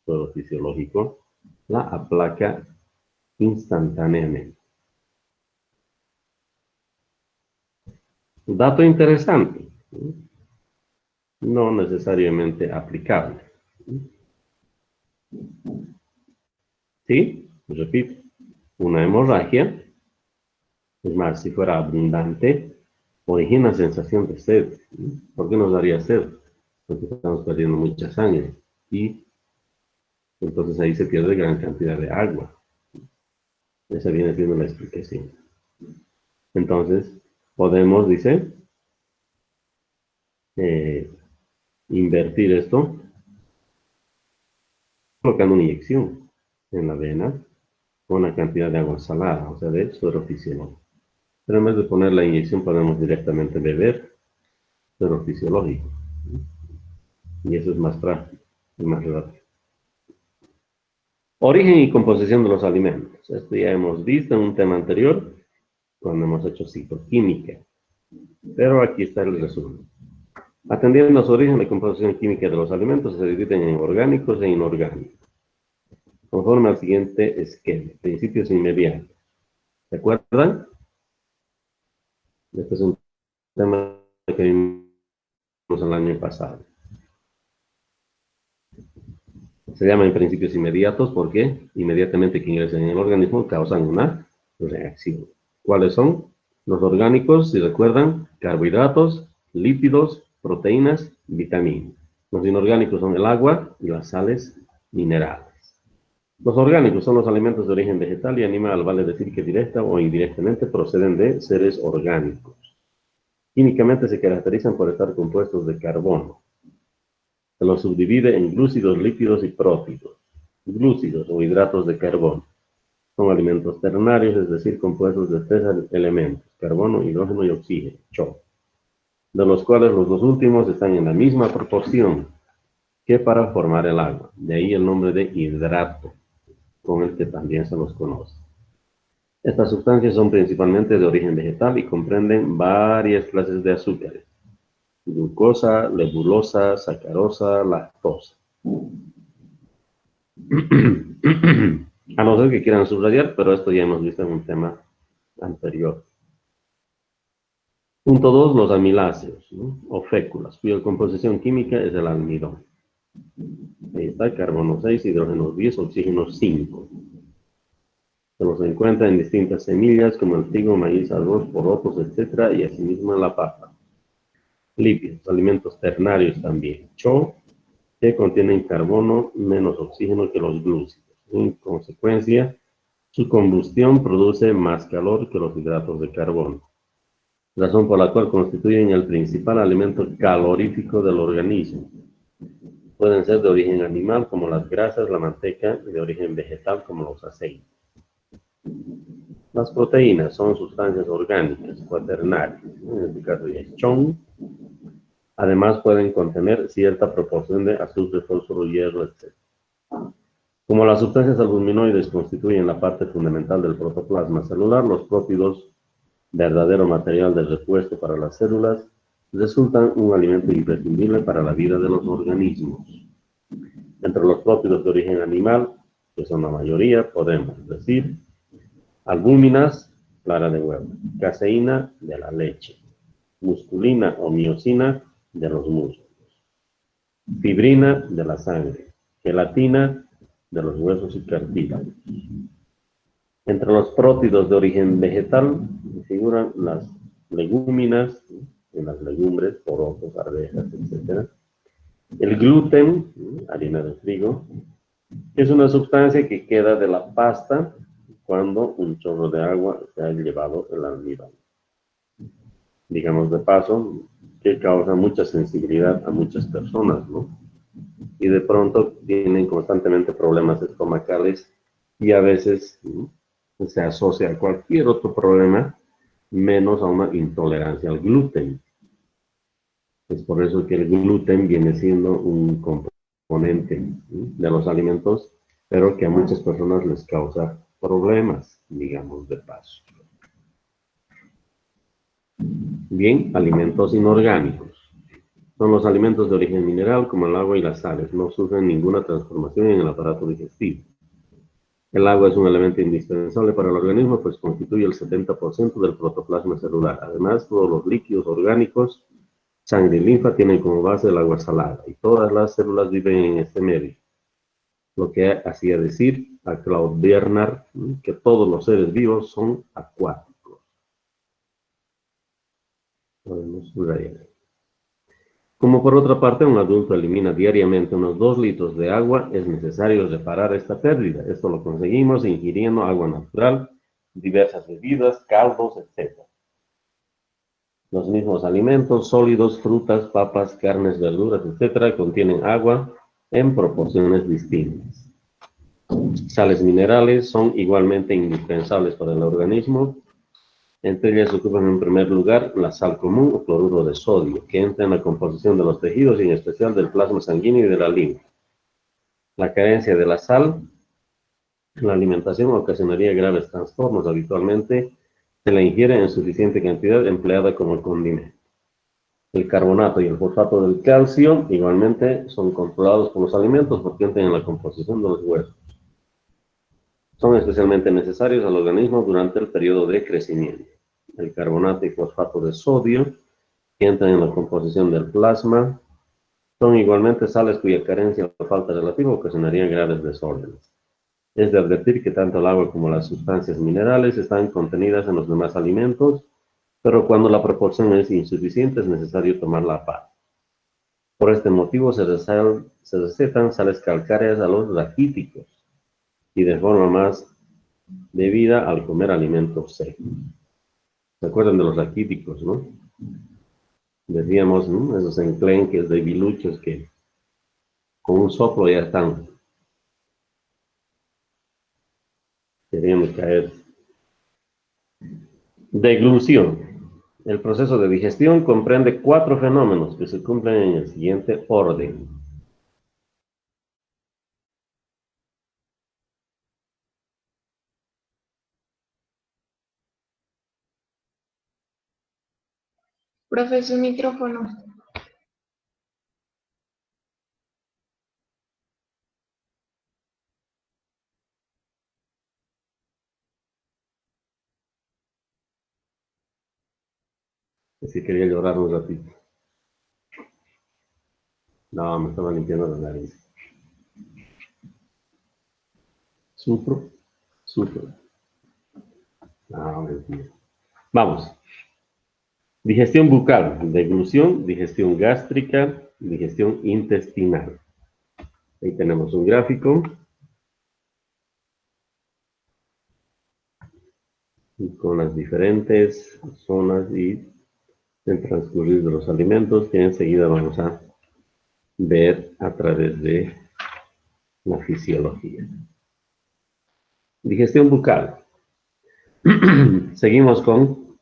todo fisiológico, la aplaca instantáneamente. Dato interesante, no necesariamente aplicable. ¿Sí? Repito, una hemorragia, es más, si fuera abundante, origina sensación de sed. ¿Por qué nos daría sed? Porque estamos perdiendo mucha sangre y entonces ahí se pierde gran cantidad de agua. Esa viene siendo la explicación. Entonces, podemos, dice, invertir esto colocando una inyección en la vena con una cantidad de agua salada, o sea, de suero fisiológico. Pero en vez de poner la inyección, podemos directamente beber suero fisiológico. Y eso es más práctico y más rápido. Origen y composición de los alimentos. Esto ya hemos visto en un tema anterior, cuando hemos hecho citoquímica. Pero aquí está el resumen. Atendiendo a su origen, la composición química de los alimentos se dividen en orgánicos e inorgánicos, conforme al siguiente esquema, principios inmediatos. ¿Se acuerdan? Este es un tema que vimos el año pasado. Se llaman principios inmediatos porque inmediatamente que ingresan en el organismo causan una reacción. ¿Cuáles son? Los orgánicos, si recuerdan, carbohidratos, lípidos, proteínas, vitaminas. Los inorgánicos son el agua y las sales minerales. Los orgánicos son los alimentos de origen vegetal y animal, vale decir que directa o indirectamente proceden de seres orgánicos. Químicamente se caracterizan por estar compuestos de carbono. Se los subdivide en glúcidos, lípidos y prótidos. Glúcidos o hidratos de carbono son alimentos ternarios, es decir, compuestos de 3 elementos, carbono, hidrógeno y oxígeno, CHO, de los cuales los dos últimos están en la misma proporción que para formar el agua. De ahí el nombre de hidrato, con el que también se los conoce. Estas sustancias son principalmente de origen vegetal y comprenden varias clases de azúcares: glucosa, lebulosa, sacarosa, lactosa. A no ser que quieran subrayar, pero esto ya hemos visto en un tema anterior. Punto 2, los amiláceos, ¿no? O féculas, cuya composición química es el almidón. Ahí está, carbono 6, hidrógeno 10, oxígeno 5. Se los encuentra en distintas semillas como el trigo, maíz, arroz, porotos, etc. y asimismo en la papa. Lípidos, alimentos ternarios también. Cho, que contienen carbono menos oxígeno que los glúcidos. En consecuencia, su combustión produce más calor que los hidratos de carbono, razón por la cual constituyen el principal alimento calorífico del organismo. Pueden ser de origen animal, como las grasas, la manteca, y de origen vegetal, como los aceites. Las proteínas son sustancias orgánicas, cuaternarias, en este caso ya es chon. Además pueden contener cierta proporción de azufre, fósforo, hierro, etc. Como las sustancias albuminoides constituyen la parte fundamental del protoplasma celular, los prótidos, verdadero material de repuesto para las células, resultan un alimento imprescindible para la vida de los organismos. Entre los prótidos de origen animal, que son la mayoría, podemos decir albúminas, clara de huevo; caseína, de la leche; musculina o miosina, de los músculos; fibrina, de la sangre; gelatina, de los huesos y cartílagos. Entre los prótidos de origen vegetal figuran las legúminas, en las legumbres, porotos, arvejas, etc. El gluten, harina de trigo, es una sustancia que queda de la pasta cuando un chorro de agua se ha llevado el almidón. Digamos de paso, que causa mucha sensibilidad a muchas personas, ¿no? Y de pronto tienen constantemente problemas estomacales y a veces se asocia a cualquier otro problema menos a una intolerancia al gluten. Es por eso que el gluten viene siendo un componente de los alimentos, pero que a muchas personas les causa problemas, digamos de paso. Bien, alimentos inorgánicos. Son los alimentos de origen mineral, como el agua y las sales. No sufren ninguna transformación en el aparato digestivo. El agua es un elemento indispensable para el organismo, pues constituye el 70% del protoplasma celular. Además, todos los líquidos orgánicos, sangre y linfa, tienen como base el agua salada, y todas las células viven en este medio. Lo que hacía decir a Claude Bernard que todos los seres vivos son acuáticos. Podemos subrayar. Como por otra parte un adulto elimina diariamente unos 2 litros de agua, es necesario reparar esta pérdida. Esto lo conseguimos ingiriendo agua natural, diversas bebidas, caldos, etc. Los mismos alimentos sólidos, frutas, papas, carnes, verduras, etc., contienen agua en proporciones distintas. Sales minerales son igualmente indispensables para el organismo. Entre ellas ocupan en primer lugar la sal común o cloruro de sodio, que entra en la composición de los tejidos y en especial del plasma sanguíneo y de la linfa. La carencia de la sal en la alimentación ocasionaría graves trastornos. Habitualmente se la ingiere en suficiente cantidad empleada como condimento. El carbonato y el fosfato del calcio igualmente son controlados por los alimentos porque entran en la composición de los huesos. Son especialmente necesarios al organismo durante el periodo de crecimiento. El carbonato y fosfato de sodio, que entran en la composición del plasma, son igualmente sales cuya carencia o falta relativa ocasionarían graves desórdenes. Es de advertir que tanto el agua como las sustancias minerales están contenidas en los demás alimentos, pero cuando la proporción es insuficiente es necesario tomarla aparte. Por este motivo se recetan sales calcáreas a los raquíticos y de forma más debida al comer alimentos secos. ¿Se acuerdan de los raquíticos, no? Decíamos, ¿no? Esos enclenques de biluchos que con un soplo ya están queriendo caer. Deglución. El proceso de digestión comprende 4 fenómenos que se cumplen en el siguiente orden. Profe, su micrófono. Así quería llorar un ratito. No, me estaba limpiando la nariz. Sufro. No, mentira. Vamos. Digestión bucal, deglución, digestión gástrica, digestión intestinal. Ahí tenemos un gráfico. Con las diferentes zonas y el transcurrir de los alimentos que enseguida vamos a ver a través de la fisiología. Digestión bucal. Seguimos con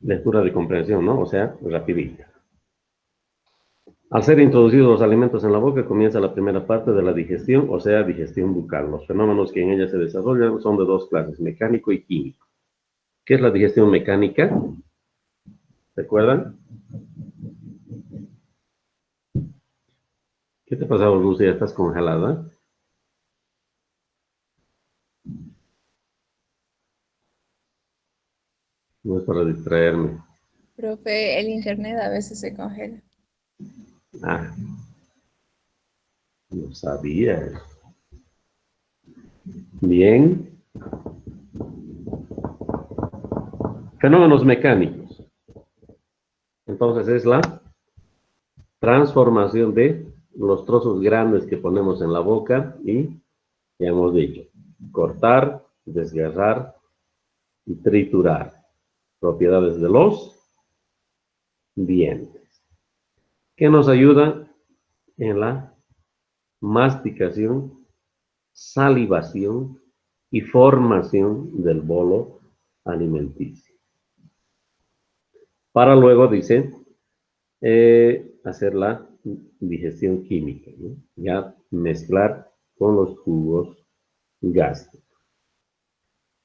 lectura de comprensión, ¿no? O sea, rapidita. Al ser introducidos los alimentos en la boca, comienza la primera parte de la digestión, o sea, digestión bucal. Los fenómenos que en ella se desarrollan son de dos clases, mecánico y químico. ¿Qué es la digestión mecánica? ¿Recuerdan? ¿Qué te ha pasado, Lucia? ¿Estás congelada? No es para distraerme. Profe, el internet a veces se congela. Ah, no sabía. Bien. Fenómenos mecánicos. Entonces es la transformación de los trozos grandes que ponemos en la boca y, ya hemos dicho, cortar, desgarrar y triturar. Propiedades de los dientes. Que nos ayudan en la masticación, salivación y formación del bolo alimenticio. Para luego, dice, hacer la digestión química, ¿no? Ya mezclar con los jugos gástricos.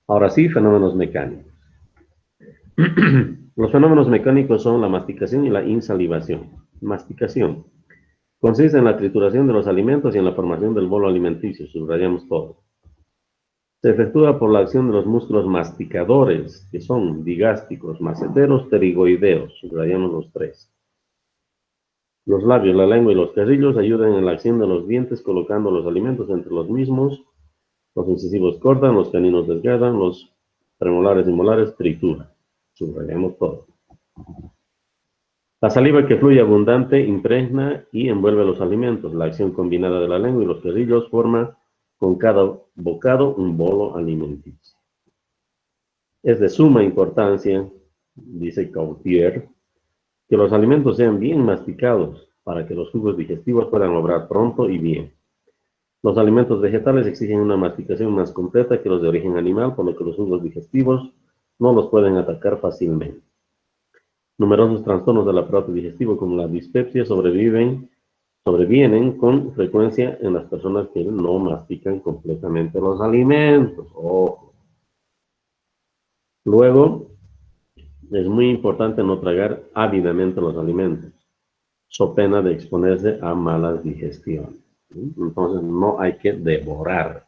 Ahora sí, fenómenos mecánicos. Los fenómenos mecánicos son la masticación y la insalivación. Masticación consiste en la trituración de los alimentos y en la formación del bolo alimenticio, subrayamos todo. Se efectúa por la acción de los músculos masticadores, que son digástricos, maceteros, pterigoideos, subrayamos los tres. Los labios, la lengua y los carrillos ayudan en la acción de los dientes colocando los alimentos entre los mismos. Los incisivos cortan, los caninos desgarran, los premolares y molares trituran. Subrayamos todo. La saliva que fluye abundante impregna y envuelve los alimentos. La acción combinada de la lengua y los carrillos forma con cada bocado un bolo alimenticio. Es de suma importancia, dice Gautier, que los alimentos sean bien masticados para que los jugos digestivos puedan obrar pronto y bien. Los alimentos vegetales exigen una masticación más completa que los de origen animal, por lo que los jugos digestivos no los pueden atacar fácilmente. Numerosos trastornos del aparato digestivo, como la dispepsia, sobrevienen con frecuencia en las personas que no mastican completamente los alimentos. Ojo. Luego, es muy importante no tragar ávidamente los alimentos, so pena de exponerse a malas digestiones. Entonces, no hay que devorar,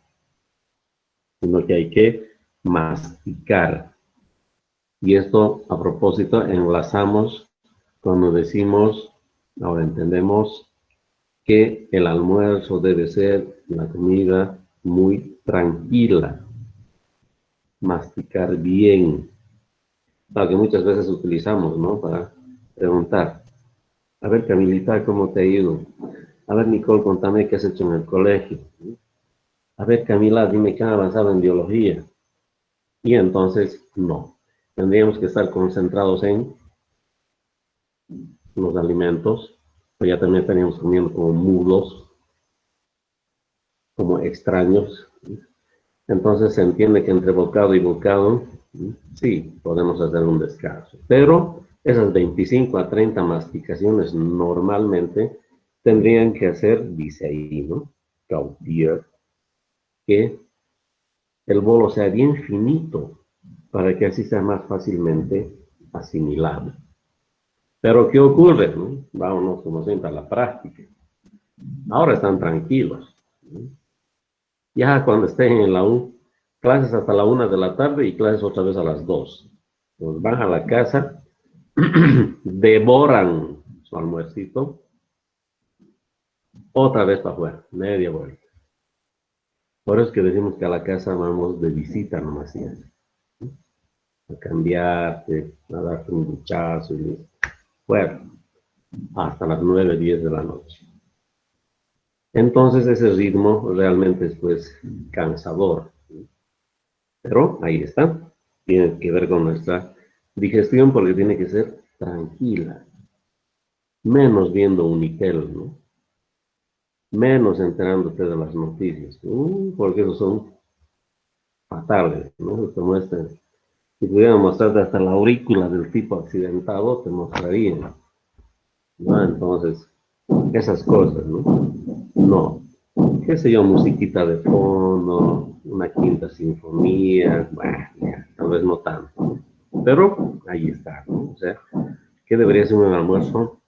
sino que hay que masticar. Y esto, a propósito, enlazamos cuando decimos, ahora entendemos que el almuerzo debe ser la comida muy tranquila, masticar bien, lo que muchas veces utilizamos, ¿no? Para preguntar, a ver, Camilita, ¿cómo te ha ido? A ver, Nicole, contame qué has hecho en el colegio. A ver, Camila, dime qué han avanzado en biología. Y entonces, no. Tendríamos que estar concentrados en los alimentos, pero ya también estaríamos comiendo como mudos, como extraños. Entonces se entiende que entre bocado y bocado, sí, podemos hacer un descanso. Pero esas 25 a 30 masticaciones normalmente tendrían que hacer, dice ahí, ¿no? Gautier, que el bolo sea bien finito para que así sea más fácilmente asimilable. Pero ¿qué ocurre? ¿No? Vámonos como siempre a la práctica. Ahora están tranquilos. ¿No? Ya cuando estén en la U, clases hasta la 1 de la tarde y clases otra vez a las 2. Pues van a la casa, devoran su almuercito, otra vez para afuera, media vuelta. Por eso es que decimos que a la casa vamos de visita nomás. a cambiarte, a darte un duchazo y fuera, hasta las 9, 10 de la noche. Entonces ese ritmo realmente es pues cansador, pero ahí está. Tiene que ver con nuestra digestión porque tiene que ser tranquila, menos viendo Unitel, ¿no? Menos enterándote de las noticias, porque esos son fatales, ¿no? Te muestran, si pudieran mostrarte hasta la aurícula del tipo accidentado, te mostrarían, ¿no? Entonces, esas cosas, ¿no? No, qué sé yo, musiquita de fondo, una quinta sinfonía, bueno, ya, tal vez no tanto, pero ahí está, ¿no? O sea, ¿qué debería ser un almuerzo?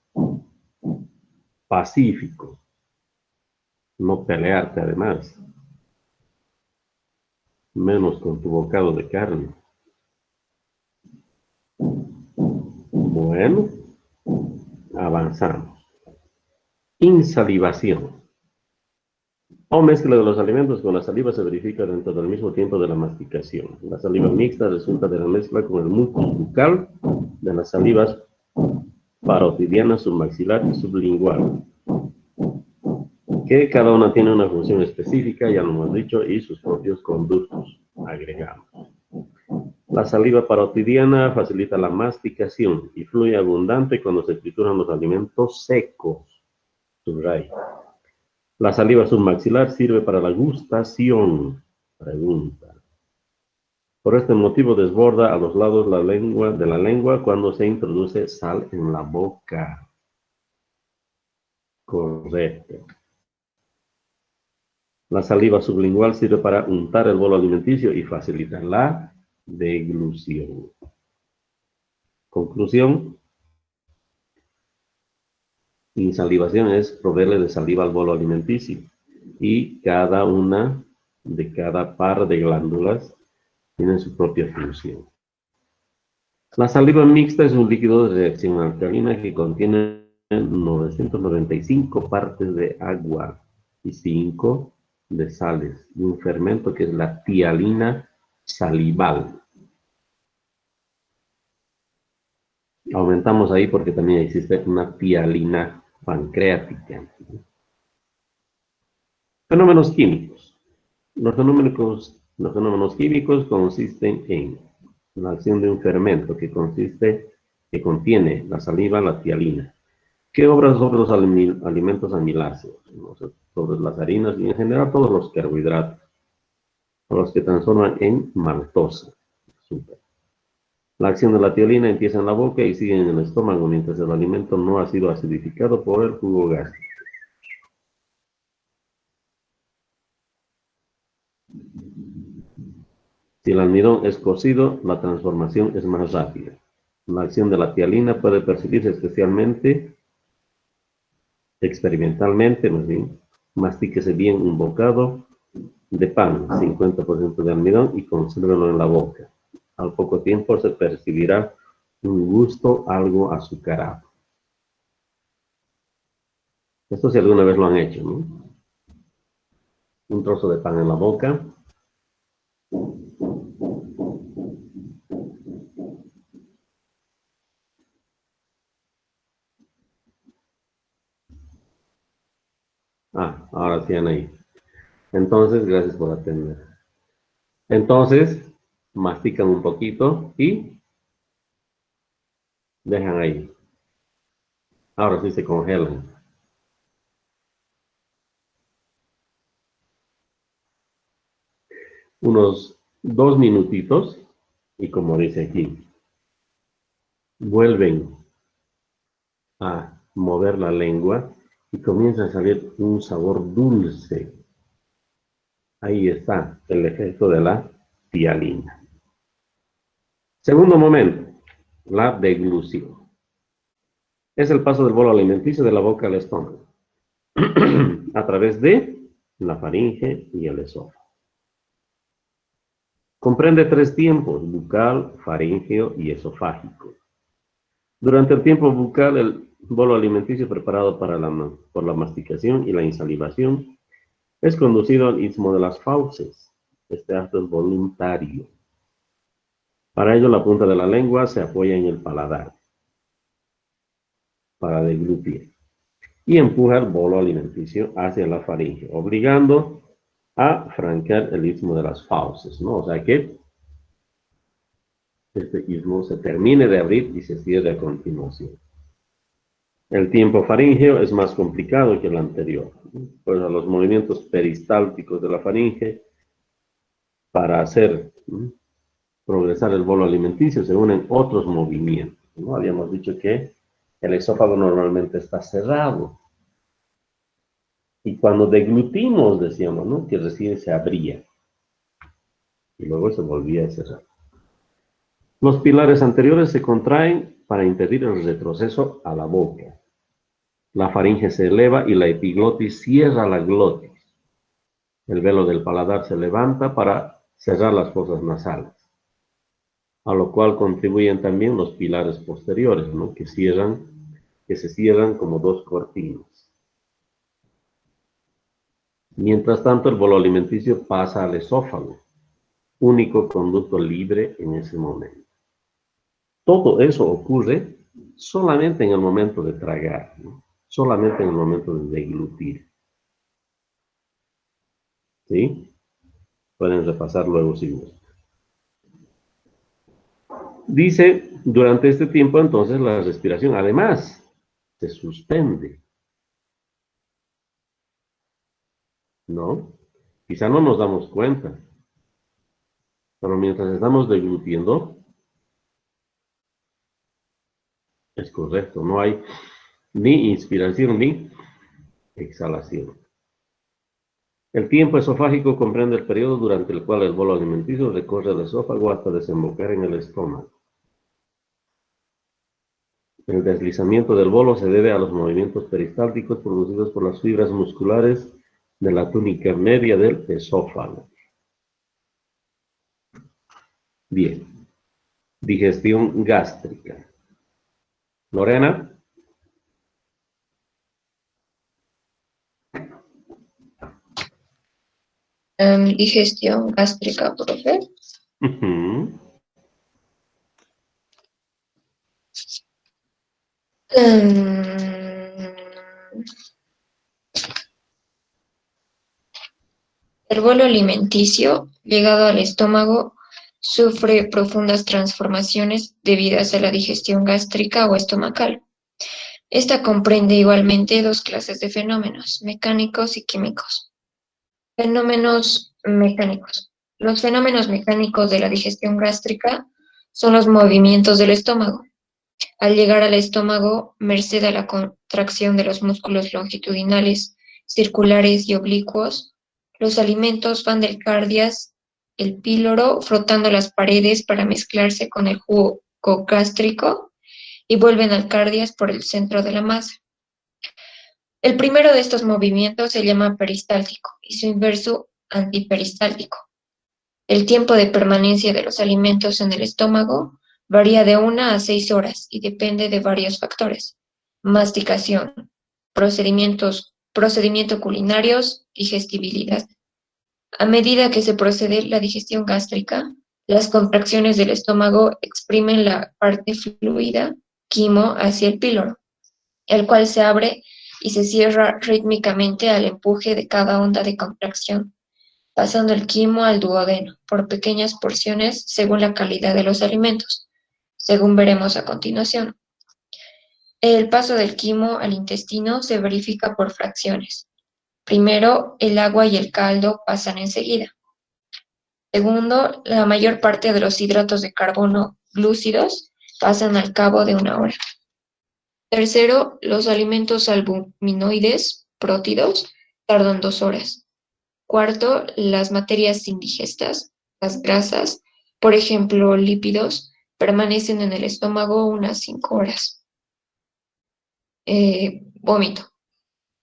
Pacífico, no pelearte además, menos con tu bocado de carne. Bueno, avanzamos. Insalivación. O mezcla de los alimentos con la saliva se verifica dentro del mismo tiempo de la masticación. La saliva mixta resulta de la mezcla con el mucus bucal de las salivas parotidiana, submaxilar y sublingual, que cada una tiene una función específica, ya lo hemos dicho, y sus propios conductos, agregamos. La saliva parotidiana facilita la masticación y fluye abundante cuando se trituran los alimentos secos. Subraya. La saliva submaxilar sirve para la gustación. Pregunta. Por este motivo desborda a los lados de la lengua cuando se introduce sal en la boca. Correcto. La saliva sublingual sirve para untar el bolo alimenticio y facilitar la deglución. Conclusión. Insalivación es proveerle de saliva al bolo alimenticio y cada una de cada par de glándulas tiene su propia función. La saliva mixta es un líquido de reacción alcalina que contiene 995 partes de agua y 5 de sales y un fermento que es la tialina salival. Aumentamos ahí porque también existe una tialina pancreática. Fenómenos químicos. Los fenómenos químicos consisten en la acción de un fermento que contiene la saliva, la tialina, que obra sobre los alimentos amiláceos, sobre las harinas y en general todos los carbohidratos, los que transforman en maltosa. Super. La acción de la tialina empieza en la boca y sigue en el estómago mientras el alimento no ha sido acidificado por el jugo gástrico. Si el almidón es cocido, la transformación es más rápida. La acción de la tialina puede percibirse experimentalmente, más bien. Mastíquese bien un bocado de pan, 50% de almidón, y consérvelo en la boca. Al poco tiempo se percibirá un gusto algo azucarado. Esto si alguna vez lo han hecho, ¿no? Un trozo de pan en la boca. Ahora sí, Anaí. Entonces, gracias por atender. Entonces, mastican un poquito y dejan ahí. Ahora sí se congelan. Unos 2 minutitos y como dice aquí, vuelven a mover la lengua y comienza a salir un sabor dulce. Ahí está el efecto de la tialina. Segundo momento, la deglución. Es el paso del bolo alimenticio de la boca al estómago a través de la faringe y el esófago. Comprende 3 tiempos: bucal, faríngeo y esofágico. Durante el tiempo bucal, el bolo alimenticio preparado por la masticación y la insalivación es conducido al istmo de las fauces. Este acto es voluntario. Para ello, la punta de la lengua se apoya en el paladar para deglutir y empuja el bolo alimenticio hacia la faringe, obligando a franquear el istmo de las fauces, ¿no? O sea que este istmo se termine de abrir y se cierre a continuación. El tiempo faríngeo es más complicado que el anterior, pues a los movimientos peristálticos de la faringe para hacer progresar el bolo alimenticio se unen otros movimientos, ¿no? Habíamos dicho que el esófago normalmente está cerrado y cuando deglutimos decíamos, ¿no?, que recién se abría y luego se volvía a cerrar. Los pilares anteriores se contraen para impedir el retroceso a la boca. La faringe se eleva y la epiglotis cierra la glotis. El velo del paladar se levanta para cerrar las fosas nasales, a lo cual contribuyen también los pilares posteriores, ¿no?, que se cierran como dos cortinas. Mientras tanto, el bolo alimenticio pasa al esófago, único conducto libre en ese momento. Todo eso ocurre solamente en el momento de tragar, ¿no?, solamente en el momento de deglutir. ¿Sí? Pueden repasar luego si gustan. Dice, durante este tiempo entonces la respiración además se suspende, ¿no? Quizá no nos damos cuenta, pero mientras estamos deglutiendo, es correcto, no hay ni inspiración ni exhalación. El tiempo esofágico comprende el periodo durante el cual el bolo alimenticio recorre el esófago hasta desembocar en el estómago. El deslizamiento del bolo se debe a los movimientos peristálticos producidos por las fibras musculares de la túnica media del esófago. Bien. Digestión gástrica. Lorena. Digestión gástrica, profe. El bolo alimenticio, llegado al estómago, sufre profundas transformaciones debidas a la digestión gástrica o estomacal. Esta comprende igualmente dos clases de fenómenos, mecánicos y químicos. Fenómenos mecánicos. Los fenómenos mecánicos de la digestión gástrica son los movimientos del estómago. Al llegar al estómago, merced a la contracción de los músculos longitudinales, circulares y oblicuos, los alimentos van del cardias, el píloro, frotando las paredes para mezclarse con el jugo gástrico y vuelven al cardias por el centro de la masa. El primero de estos movimientos se llama peristáltico y su inverso antiperistáltico. El tiempo de permanencia de los alimentos en el estómago varía de 1 a 6 horas y depende de varios factores: masticación, procedimientos culinarios, digestibilidad. A medida que se procede la digestión gástrica, las contracciones del estómago exprimen la parte fluida, quimo, hacia el píloro, el cual se abre y se cierra rítmicamente al empuje de cada onda de contracción, pasando el quimo al duodeno, por pequeñas porciones según la calidad de los alimentos, según veremos a continuación. El paso del quimo al intestino se verifica por fracciones. Primero, el agua y el caldo pasan enseguida. Segundo, la mayor parte de los hidratos de carbono glúcidos pasan al cabo de 1 hora. Tercero, los alimentos albuminoides, prótidos, tardan 2 horas. Cuarto, las materias indigestas, las grasas, por ejemplo, lípidos, permanecen en el estómago unas 5 horas. Vómito.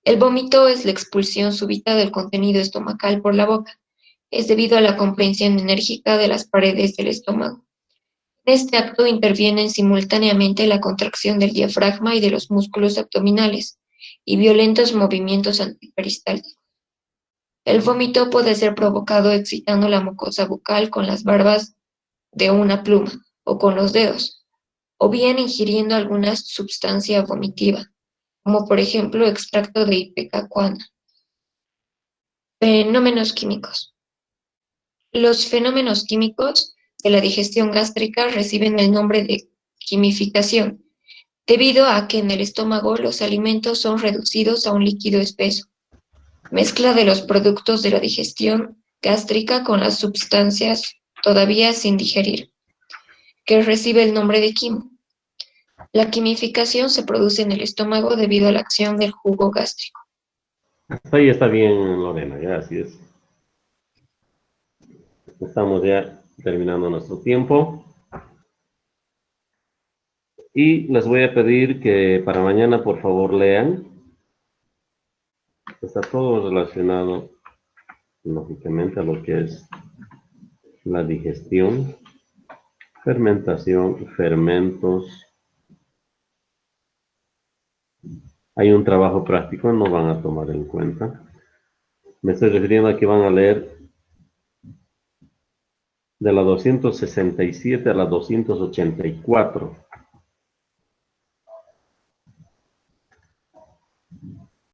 El vómito es la expulsión súbita del contenido estomacal por la boca. Es debido a la comprensión enérgica de las paredes del estómago. En este acto intervienen simultáneamente la contracción del diafragma y de los músculos abdominales y violentos movimientos antiperistálticos. El vómito puede ser provocado excitando la mucosa bucal con las barbas de una pluma o con los dedos, o bien ingiriendo alguna sustancia vomitiva, como por ejemplo extracto de ipecacuana. Fenómenos químicos. Los fenómenos químicos de la digestión gástrica reciben el nombre de quimificación, debido a que en el estómago los alimentos son reducidos a un líquido espeso, mezcla de los productos de la digestión gástrica con las sustancias todavía sin digerir, que recibe el nombre de quimo. La quimificación se produce en el estómago debido a la acción del jugo gástrico. Hasta ahí está bien, Lorena, gracias. Estamos ya terminando nuestro tiempo. Y les voy a pedir que para mañana, por favor, lean. Está todo relacionado, lógicamente, a lo que es la digestión, fermentación, fermentos. Hay un trabajo práctico, no van a tomar en cuenta. Me estoy refiriendo a que van a leer de la 267 a la 284.